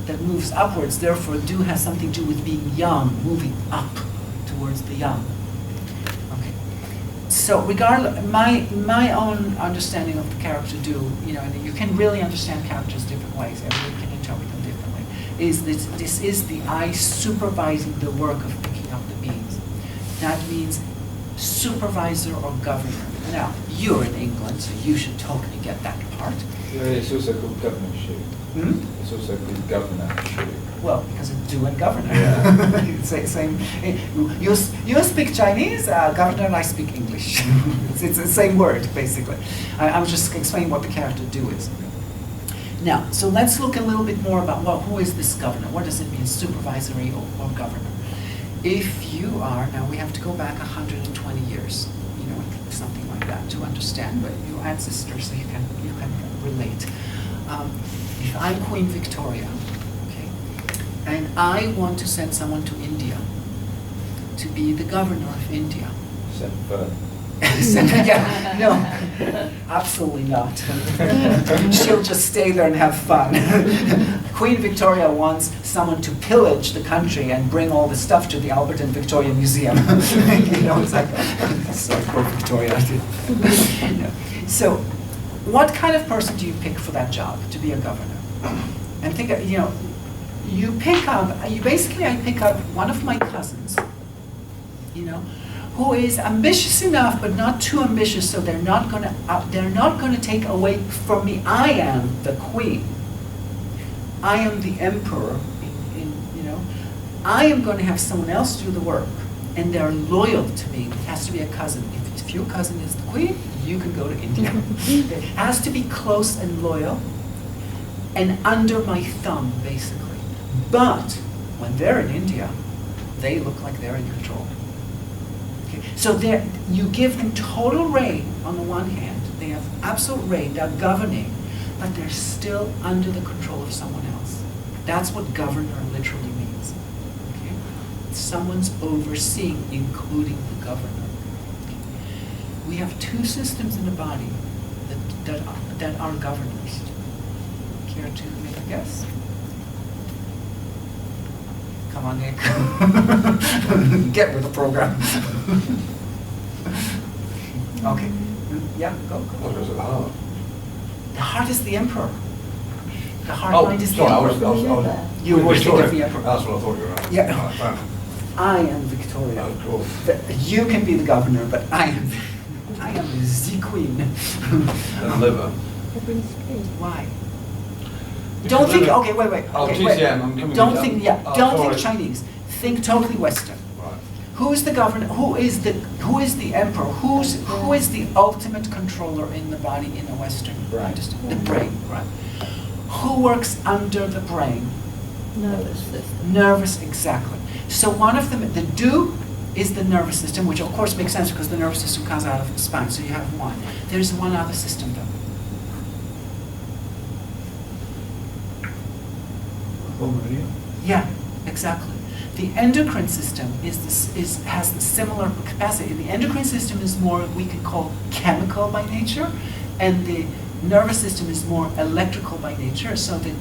that moves upwards, therefore do has something to do with being young, moving up towards the young. Okay. So regardless, my own understanding of the character do, and you can really understand characters different ways, everyone can interpret them differently, is this is the eye supervising the work of picking up the beams. That means supervisor or governor. Now, you're in England, so you should totally get that part. Yeah, it's also called governorship. Hmm? It's also called governorship. Well, because it's do and governor. Yeah. Same. You speak Chinese, governor, and I speak English. it's the same word, basically. I'm just explaining what the character do is. Now, so let's look a little bit more about, well, who is this governor? What does it mean, supervisory or governor? If you are, now we have to go back 120 years, something like that to understand, but your ancestors, so you can relate. If I'm Queen Victoria, okay, and I want to send someone to India to be the governor of India. Send birth. Yeah, no, absolutely not. She'll just stay there and have fun. Queen Victoria wants someone to pillage the country and bring all the stuff to the Albert and Victoria Museum. It's like, so poor Victoria. No. So, what kind of person do you pick for that job, to be a governor? And think, you pick up, I pick up one of my cousins, who is ambitious enough, but not too ambitious, so they're not going to take away from me. I am the queen. I am the emperor. I am going to have someone else do the work, and they're loyal to me. It has to be a cousin. If your cousin is the queen, you can go to India. It has to be close and loyal, and under my thumb, basically. But when they're in India, they look like they're in control. So you give them total reign on the one hand, they have absolute reign, they're governing, but they're still under the control of someone else. That's what governor literally means. Okay? Someone's overseeing, including the governor. Okay? We have two systems in the body that are governors. Care to make a guess? Come on, Nick. Get with the program. Okay. Yeah, go. What was it, the heart? The heart is the emperor. The heart Oh, mind is the sorry, emperor. You Queen were thinking Victoria. of the emperor. That's what I thought you were at. Yeah. Right, fine. I am Victoria. Oh, cool. You can be the governor, but I am the queen. And liver. Why? Because Don't think. liver- Okay, wait. Oh, Okay, TCM, I'm giving Don't you- think. Yeah. oh, Don't sorry. think Chinese. Think totally Western. Right. Who is the governor? Who is the emperor? Who is the ultimate controller in the body in a Western Brain. understanding? The brain, right? Who works under the brain? Nervous system. Nervous, exactly. So one of them, the do is the nervous system, which of course makes sense because the nervous system comes out of the spine. So you have one. There's one other system though. Meridian. Yeah, exactly. The endocrine system has the similar capacity. The endocrine system is more we could call chemical by nature, and the nervous system is more electrical by nature. So the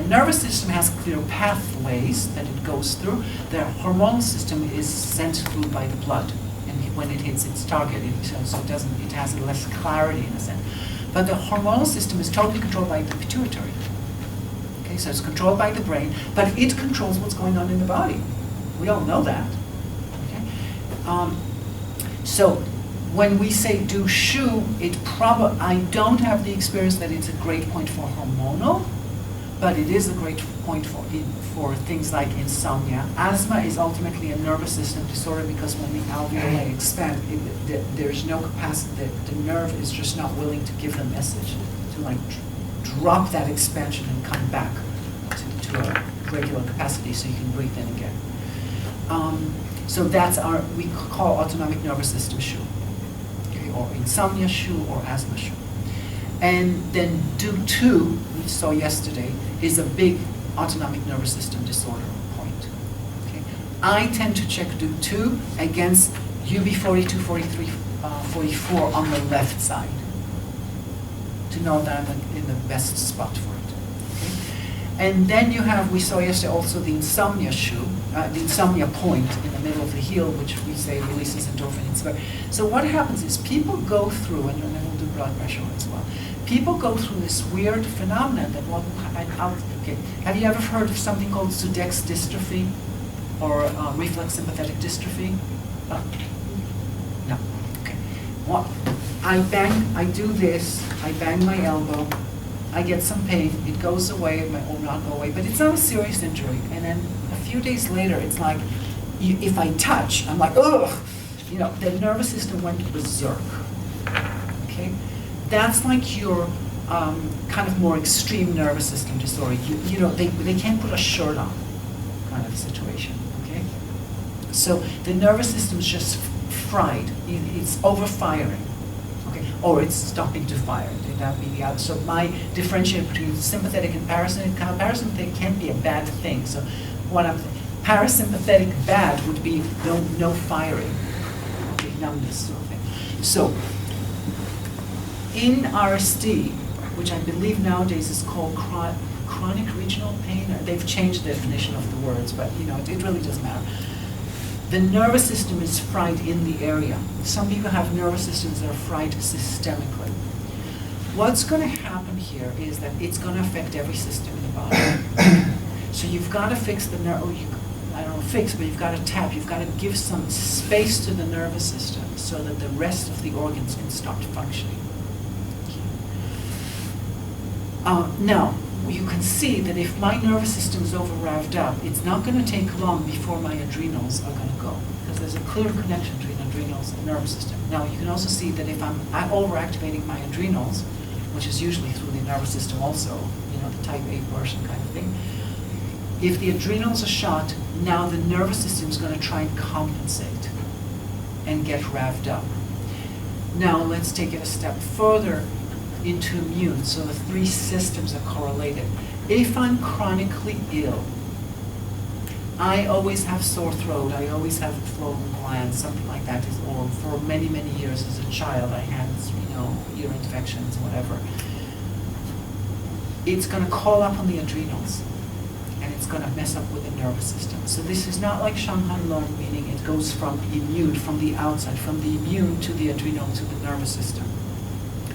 nervous system has clear pathways that it goes through. The hormonal system is sent through by the blood, and when it hits its target, it has less clarity in a sense. But the hormonal system is totally controlled by the pituitary. Okay, so it's controlled by the brain, but it controls what's going on in the body. We all know that. Okay? So when we say do shu, I don't have the experience that it's a great point for hormonal, but it is a great point for things like insomnia. Asthma is ultimately a nervous system disorder because when the alveoli expand, there's no capacity, the nerve is just not willing to give the message to like drop that expansion and come back to a regular capacity so you can breathe in again. So that's we call autonomic nervous system shu, okay, or insomnia shu or asthma shu. And then do2, we saw yesterday, is a big autonomic nervous system disorder point. Okay? I tend to check do2 against UB42, 43, 44 on the left side to know that I'm in the best spot for it. Okay? And then you have, we saw yesterday also the insomnia shu, the insomnia point in the middle of the heel, which we say releases endorphin. So what happens is people go through, and then we'll do blood pressure as well. People go through this weird phenomenon that okay. Have you ever heard of something called Sudex dystrophy or reflex sympathetic dystrophy? No. Okay. What? I do this. I bang my elbow. I get some pain. It goes away. It will not go away, but it's not a serious injury. And then a few days later, it's like if I touch, I'm like, ugh. You know, the nervous system went berserk. Okay. That's like your kind of more extreme nervous system disorder. You know, they can't put a shirt on kind of situation, okay? So the nervous system's just fried. It's overfiring, okay? Or it's stopping to fire. That would be the other. So my differentiator between sympathetic and parasympathetic, parasympathetic can't be a bad thing. So what I'm parasympathetic bad would be no firing, okay, numbness sort of thing. So in RSD, which I believe nowadays is called chronic regional pain, they've changed the definition of the words, but you know, it really doesn't matter. The nervous system is fried in the area. Some people have nervous systems that are fried systemically. What's going to happen here is that it's going to affect every system in the body. So you've got to fix the nerve, I don't know, fix, but you've got to tap, you've got to give some space to the nervous system so that the rest of the organs can start functioning. Now, you can see that if my nervous system is over-revved up, it's not going to take long before my adrenals are going to go, because there's a clear connection between adrenals and nervous system. Now, you can also see that if I'm over-activating my adrenals, which is usually through the nervous system also, you know, the type A person kind of thing, if the adrenals are shot, now the nervous system is going to try and compensate and get revved up. Now, let's take it a step further into immune, so the three systems are correlated. If I'm chronically ill, I always have sore throat, I always have swollen glands, something like that, or for many, many years as a child, I had, you know, ear infections, whatever. It's going to call up on the adrenals, and it's going to mess up with the nervous system. So this is not like Shanghan Long, meaning it goes from immune, from the outside, from the immune to the adrenal to the nervous system.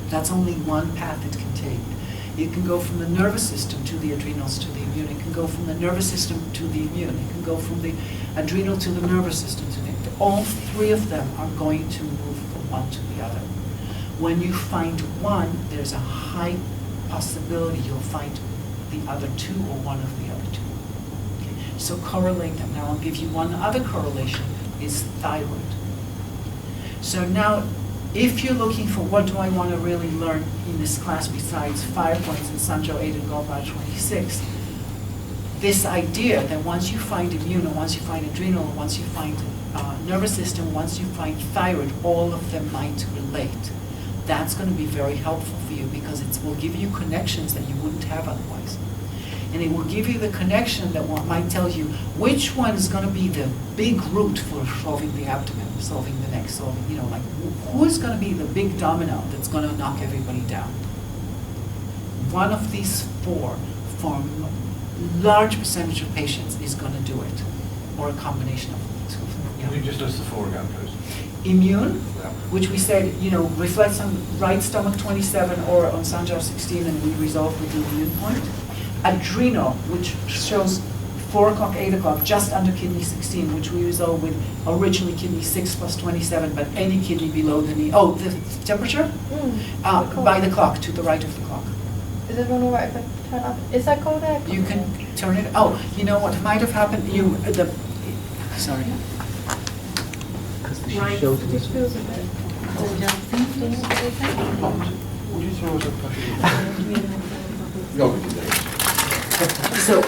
That's only one path it can take. It can go from the nervous system to the adrenals to the immune. It can go from the nervous system to the immune. It can go from the adrenal to the nervous system to the, all three of them are going to move from one to the other. When you find one, there's a high possibility you'll find the other two or one of the other two. Okay? So correlate them. Now I'll give you one other correlation, is thyroid. So now, if you're looking for what do I want to really learn in this class besides 5 points in Sanjo 8 and Gallbladder 26, this idea that once you find immune, or once you find adrenal, or once you find nervous system, once you find thyroid, all of them might relate. That's going to be very helpful for you because it will give you connections that you wouldn't have otherwise. And it will give you the connection that might tell you which one is going to be the big root for solving the abdomen, solving the neck, solving, you know, like who is going to be the big domino that's going to knock everybody down. One of these four, for a large percentage of patients, is going to do it, or a combination of the two. Yeah. Can you just list the four again, please? Immune, Yeah. which we said, you know, reflects on right stomach 27 or on Sanjar 16, and we resolve with the immune point. Adrenal, which shows 4 o'clock, 8 o'clock, just under kidney 16, which we resolve with originally kidney 6 plus 27, but any kidney below the knee. Oh, the temperature? By the clock, to the right of the clock. Is everyone all right if I turn up? Is that cold air? You can turn it, oh, you know what might have happened, sorry. Right. This feels a bit cold. Would you throw us a coffee? No, we can do it. So,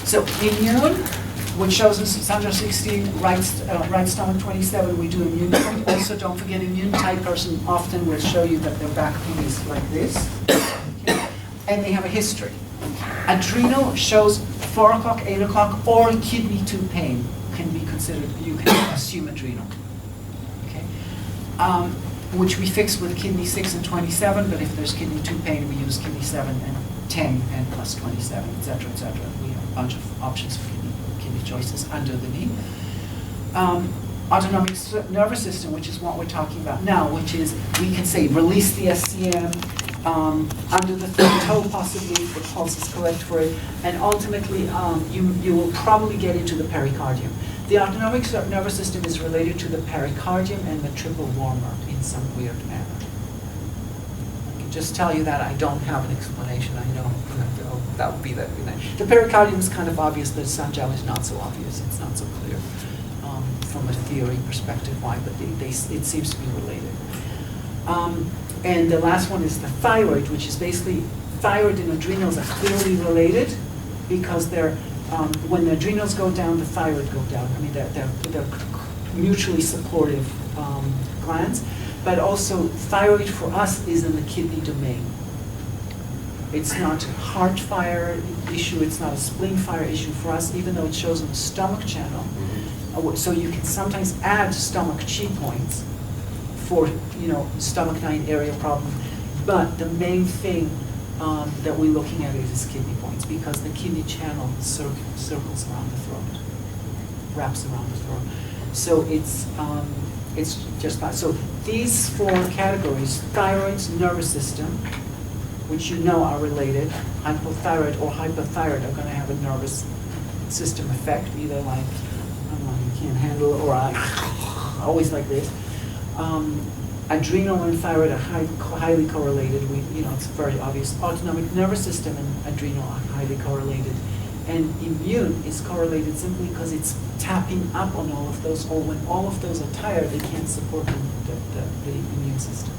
so immune, which shows us it's under 16, right stomach 27, we do immune point. Also, don't forget, immune type person often will show you that their back pain is like this. Okay. And they have a history. Adrenal shows 4 o'clock, 8 o'clock, or kidney 2 pain can be considered, you can assume adrenal. Okay. Which we fix with kidney 6 and 27, but if there's kidney 2 pain, we use kidney 7 and 10 and plus 27, et cetera, et cetera. We have a bunch of options for kidney choices under the knee. Autonomic nervous system, which is what we're talking about now, which is, we can say, release the SCM, under the third toe possibly, if the pulse is correct for it, and ultimately you will probably get into the pericardium. The autonomic nervous system is related to the pericardium and the triple warmer in some weird manner. I can just tell you that I don't have an explanation. I know that would be that. The pericardium is kind of obvious, but Sanjiao is not so obvious. It's not so clear from a theory perspective why, but it seems to be related. And the last one is the thyroid, which is basically thyroid and adrenals are clearly related because they're when the adrenals go down, the thyroid go down. I mean, they're mutually supportive glands, but also thyroid for us is in the kidney domain. It's not a heart fire issue, it's not a spleen fire issue for us, even though it shows on the stomach channel. So you can sometimes add stomach chi points for, stomach 9 area problem, but the main thing that we're looking at is kidney points, because the kidney channel circles around the throat, wraps around the throat. So it's just that. So these 4 categories: thyroid, nervous system, which are related. Hypothyroid or hypothyroid are going to have a nervous system effect, either like, I don't know, you can't handle, or always like this. Adrenal and thyroid are highly correlated. It's very obvious. Autonomic nervous system and adrenal are highly correlated. And immune is correlated simply because it's tapping up on all of those, or when all of those are tired, they can't support the immune system.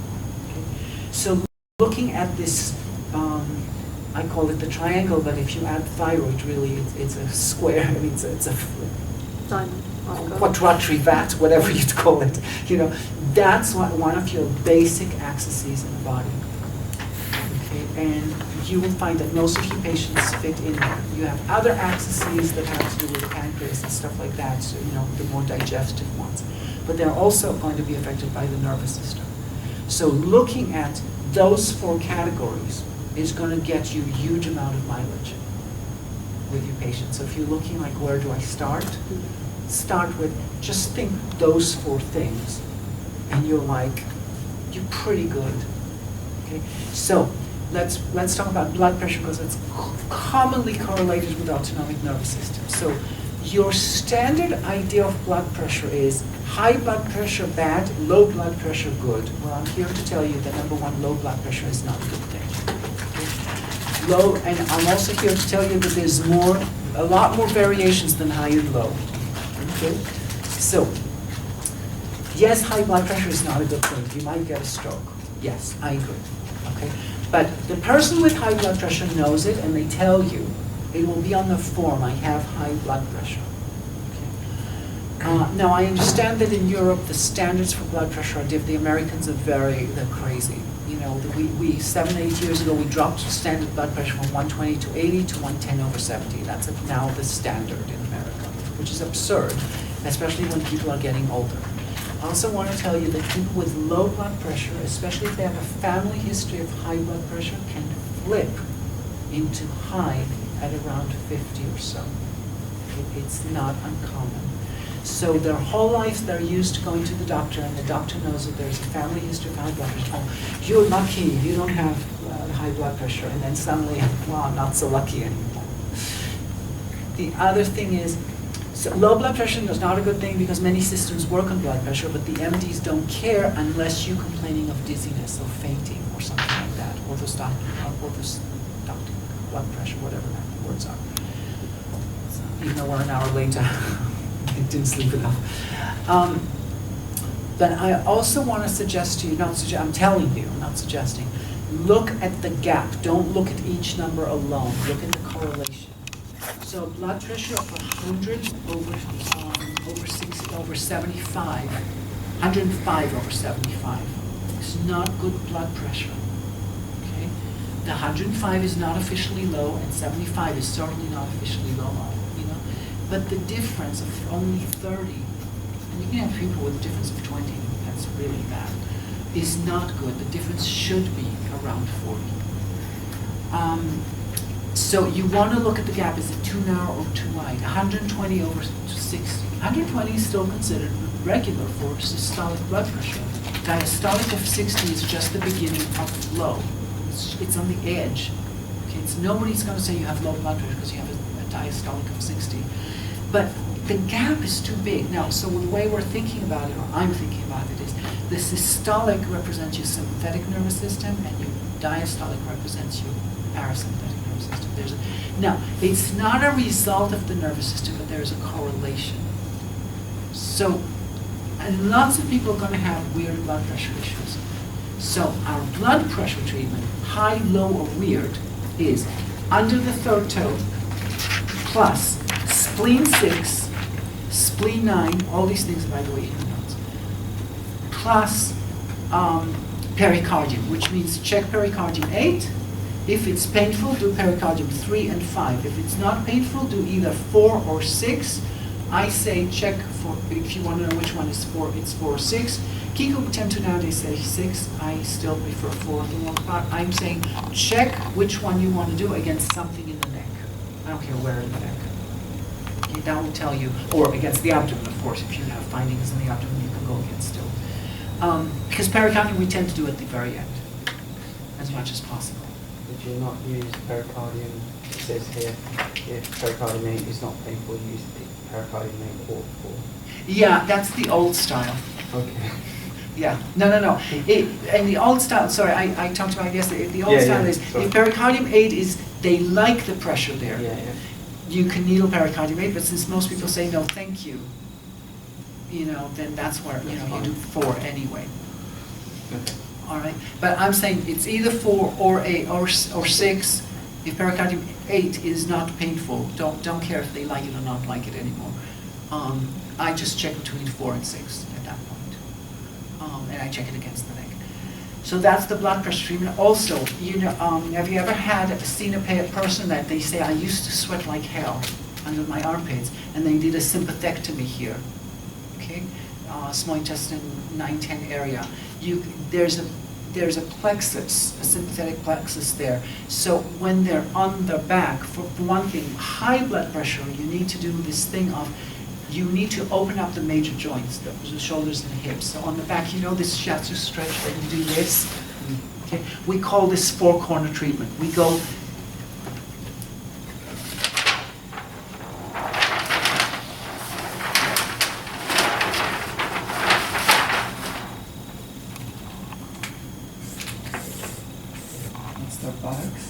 Okay? So looking at this, I call it the triangle, but if you add thyroid, really, it's a square. I mean, it's a quadrilateral vat, whatever you'd call it. That's one of your basic axes in the body. Okay, and you will find that most of your patients fit in there. You have other axes that have to do with the pancreas and stuff like that, so the more digestive ones. But they're also going to be affected by the nervous system. So looking at those 4 categories is going to get you a huge amount of mileage with your patients. So if you're looking like, where do I start? Start with, just think those 4 things, and you're pretty good. Okay, so let's talk about blood pressure, because it's commonly correlated with autonomic nervous system. So your standard idea of blood pressure is high blood pressure bad, low blood pressure good. Well, I'm here to tell you that number 1, low blood pressure is not a good thing. Okay? Low, and I'm also here to tell you that there's a lot more variations than high and low. Okay? So, yes, high blood pressure is not a good thing. You might get a stroke. Yes, I agree. Okay? But the person with high blood pressure knows it, and they tell you, it will be on the form, I have high blood pressure. Okay? Now, I understand that in Europe, the standards for blood pressure are different. The Americans they're crazy. 7, 8 years ago, we dropped standard blood pressure from 120 to 80 to 110/70. That's now the standard in America, which is absurd, especially when people are getting older. I also want to tell you that people with low blood pressure, especially if they have a family history of high blood pressure, can flip into high at around 50 or so. It's not uncommon. So their whole life they're used to going to the doctor, and the doctor knows that there's a family history of high blood pressure. Oh, you're lucky, you don't have high blood pressure, and then suddenly, well, I'm not so lucky anymore. The other thing is, so low blood pressure is not a good thing because many systems work on blood pressure, but the MDs don't care unless you're complaining of dizziness or fainting or something like that, orthostatic blood pressure, whatever the words are. So, even though we're an hour later, I didn't sleep enough. But I also want to suggest to you, I'm telling you, I'm not suggesting, look at the gap. Don't look at each number alone. Look at the correlation. So blood pressure of 100 over 75, 105 over 75 is not good blood pressure. Okay, the 105 is not officially low, and 75 is certainly not officially low. You know, but the difference of only 30, and you can have people with a difference of 20. That's really bad. Is not good. The difference should be around 40. So you want to look at the gap. Is it too narrow or too wide? 120 over 60. 120 is still considered regular for systolic blood pressure. Diastolic of 60 is just the beginning of low. It's on the edge. Okay, nobody's going to say you have low blood pressure because you have a diastolic of 60. But the gap is too big. Now, so the way we're thinking about it, or I'm thinking about it, is the systolic represents your sympathetic nervous system, and your diastolic represents your parasympathetic nervous system. Now, it's not a result of the nervous system, but there's a correlation. So, and lots of people are going to have weird blood pressure issues. So our blood pressure treatment, high, low, or weird, is under the third toe, plus spleen 6, spleen 9, all these things, by the way, in the notes, plus pericardium, which means check pericardium 8. If it's painful, do pericardium 3 and 5. If it's not painful, do either 4 or 6. I say check for, if you want to know which one is 4, it's 4 or 6. Kiiko tend to nowadays say 6. I still prefer 4 for the most part. I'm saying check which one you want to do against something in the neck. I don't care where in the neck. Okay, that will tell you, or against the abdomen, of course. If you have findings in the abdomen, you can go against still. Because pericardium we tend to do at the very end, as much as possible. Would you not use pericardium? It says here, if pericardium 8 is not painful, use pericardium 8 or 4. Yeah, that's the old style. Okay. Yeah, no. And the old style, sorry, I talked about it yesterday. The old style is, sorry. if pericardium 8 is, they like the pressure there. Yeah. You can needle pericardium 8, but since most people say no, thank you, then that's where, you do 4 anyway. Okay. All right, but I'm saying it's either 4 or 8 or 6. If pericardium 8 is not painful, don't care if they like it or not like it anymore. I just check between 4 and 6 at that point, and I check it against the neck. So that's the blood pressure treatment. Also, have you ever seen a person that they say, I used to sweat like hell under my armpits, and they did a sympathectomy here, okay? Small intestine 9-10 area. There's a plexus, a sympathetic plexus there. So when they're on their back, for one thing, high blood pressure, you need to do this thing of, you need to open up the major joints, the shoulders and the hips. So on the back, this shiatsu stretch that you do this. Okay, we call this 4-corner treatment. We go. That's the buttocks.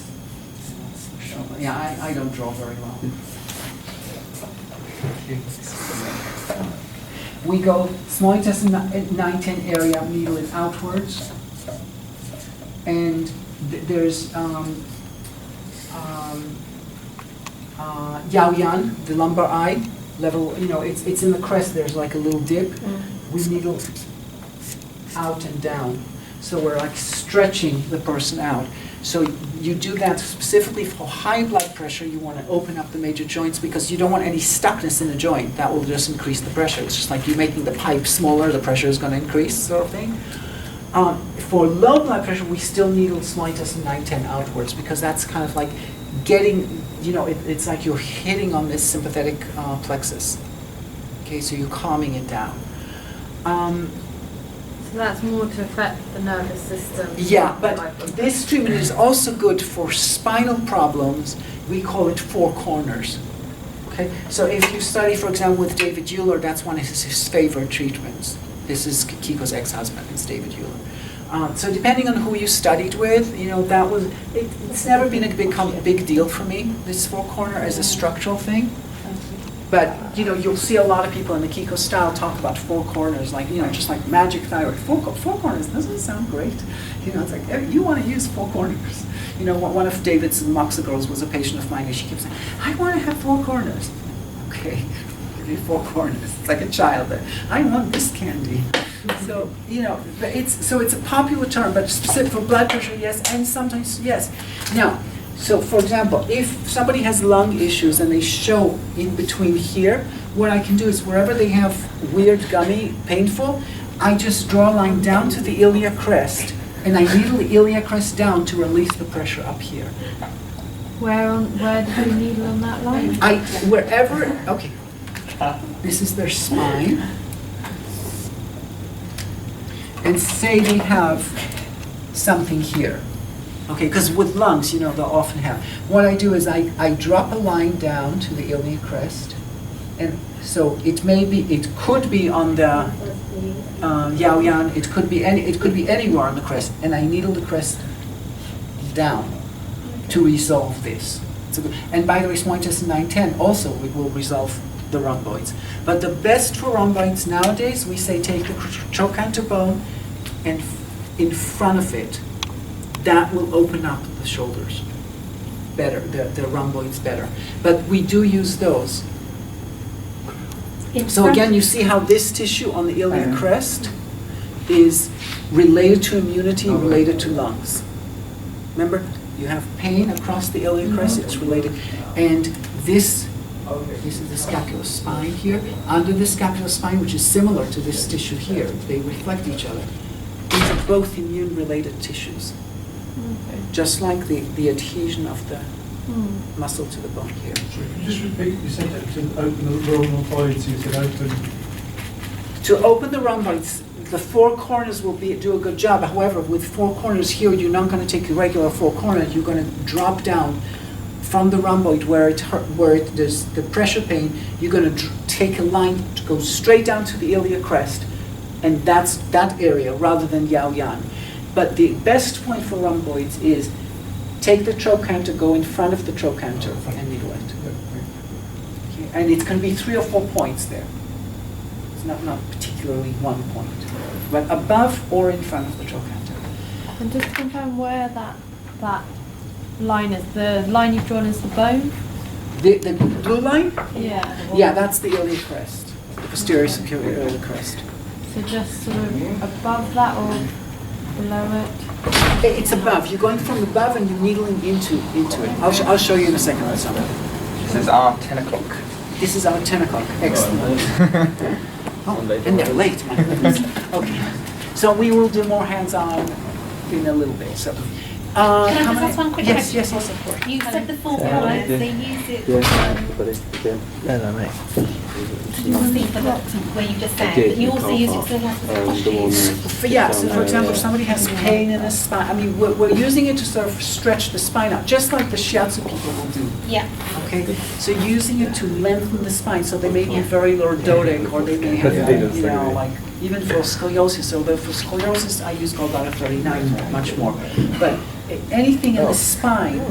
Yeah, I don't draw very well. We go small intestine 9-10 area, needle it outwards, and there's Yaoyan, the lumbar eye level. It's in the crest. There's like a little dip. We needle out and down, so we're like stretching the person out. So you do that specifically for high blood pressure. You want to open up the major joints because you don't want any stuckness in the joint. That will just increase the pressure. It's just like you making the pipe smaller, the pressure is going to increase, sort of thing. For low blood pressure, we still needle small intestine 9-10 outwards because that's kind of like getting, it's like you're hitting on this sympathetic plexus. Okay, so you're calming it down. So that's more to affect the nervous system. Yeah, but this treatment is also good for spinal problems. We call it four corners. Okay, so if you study, for example, with David Euler, that's one of his favorite treatments. This is Kiiko's ex-husband, it's David Euler. So depending on who you studied with, you know, that was, it's never been a big deal for me, this four corner as a structural thing. But, you know, you'll see a lot of people in the Kiiko style talk about four corners, like, you know, just like magic thyroid. Four corners, doesn't it sound great? You know, it's like, you want to use four corners. You know, one of David's Moxa girls was a patient of mine, and she kept saying, I want to have four corners. Okay, give you four corners. It's like a child there. I want this candy. So, you know, it's a popular term, but specific for blood pressure, yes, and sometimes, yes. Now, so for example, if somebody has lung issues and they show in between here, what I can do is wherever they have weird, gummy, painful, I just draw a line down to the iliac crest, and I needle the iliac crest down to release the pressure up here. Where do you needle on that line? Wherever, okay, this is their spine. And say they have something here. Okay, because with lungs, you know, they'll often have. What I do is I drop a line down to the iliac crest, and so it could be on the Yao Yan, it could be anywhere on the crest, and I needle the crest down to resolve this. And by the way, small intestine 9-10 also it will resolve the rhomboids. But the best for rhomboids nowadays, we say take the trochanter bone and in front of it. That will open up the shoulders better, the rhomboids better. But we do use those. So again, you see how this tissue on the iliac crest is related to immunity, related to lungs. Remember, you have pain across the iliac crest, it's related. And this is the scapular spine here. Under the scapular spine, which is similar to this tissue here, they reflect each other. These are both immune-related tissues. Okay. Just like the adhesion of the muscle to the bone here. So could you just repeat, you said that to open the rhomboids, you said open. To open the rhomboids, the four corners will do a good job. However, with four corners here, you're not going to take a regular four corners. You're going to drop down from the rhomboid where there's the pressure pain. You're going to take a line to go straight down to the iliac crest, and that's that area rather than Yao Yan. But the best point for rhomboids is take the trochanter, go in front of the trochanter, and needle it. Okay. And it's going to be 3 or 4 points there. It's not particularly 1 point, but above or in front of the trochanter. And just to confirm where that line is, the line you've drawn is the bone? The blue line? Yeah. Yeah, that's the iliac crest, the posterior superior iliac crest. So just sort of above that or below it? It's above. You're going from above and you're needling into it. I'll show you in a second. This is our 10 o'clock. This is our 10 o'clock. Excellent. Oh, and they're late, my goodness. Okay. So we will do more hands-on in a little bit. So, Can I just ask one quick question? Yes, of course. You said the four corners, they use it Hello, mate. where you just said, but you also use it for the Yeah, so for example, if somebody has pain in the spine, I mean, we're using it to sort of stretch the spine out, just like the shiatsu people will do. Yeah. Okay, so using it to lengthen the spine, so they may be very lordotic, or they may have, you know, like, even for scoliosis, although for scoliosis I use Gallbladder 39 much more. But anything in the spine,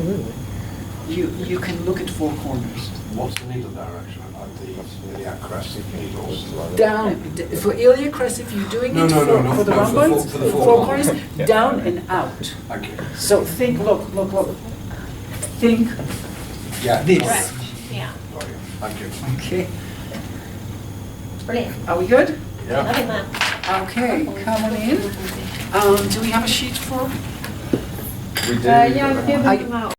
you can look at four corners. What's the needle direction of the iliac crest needles? Down, for iliac crest, if you're doing it for the for rhomboids, the four corners, down and out. Thank you. So think, look. Think Yeah. this. Correct. Yeah. Got you. Thank you. Okay, Brilliant. are we good? Yeah. Loving that. Okay, coming in. Do we have a sheet for? We do. Yeah, I've given I- them out.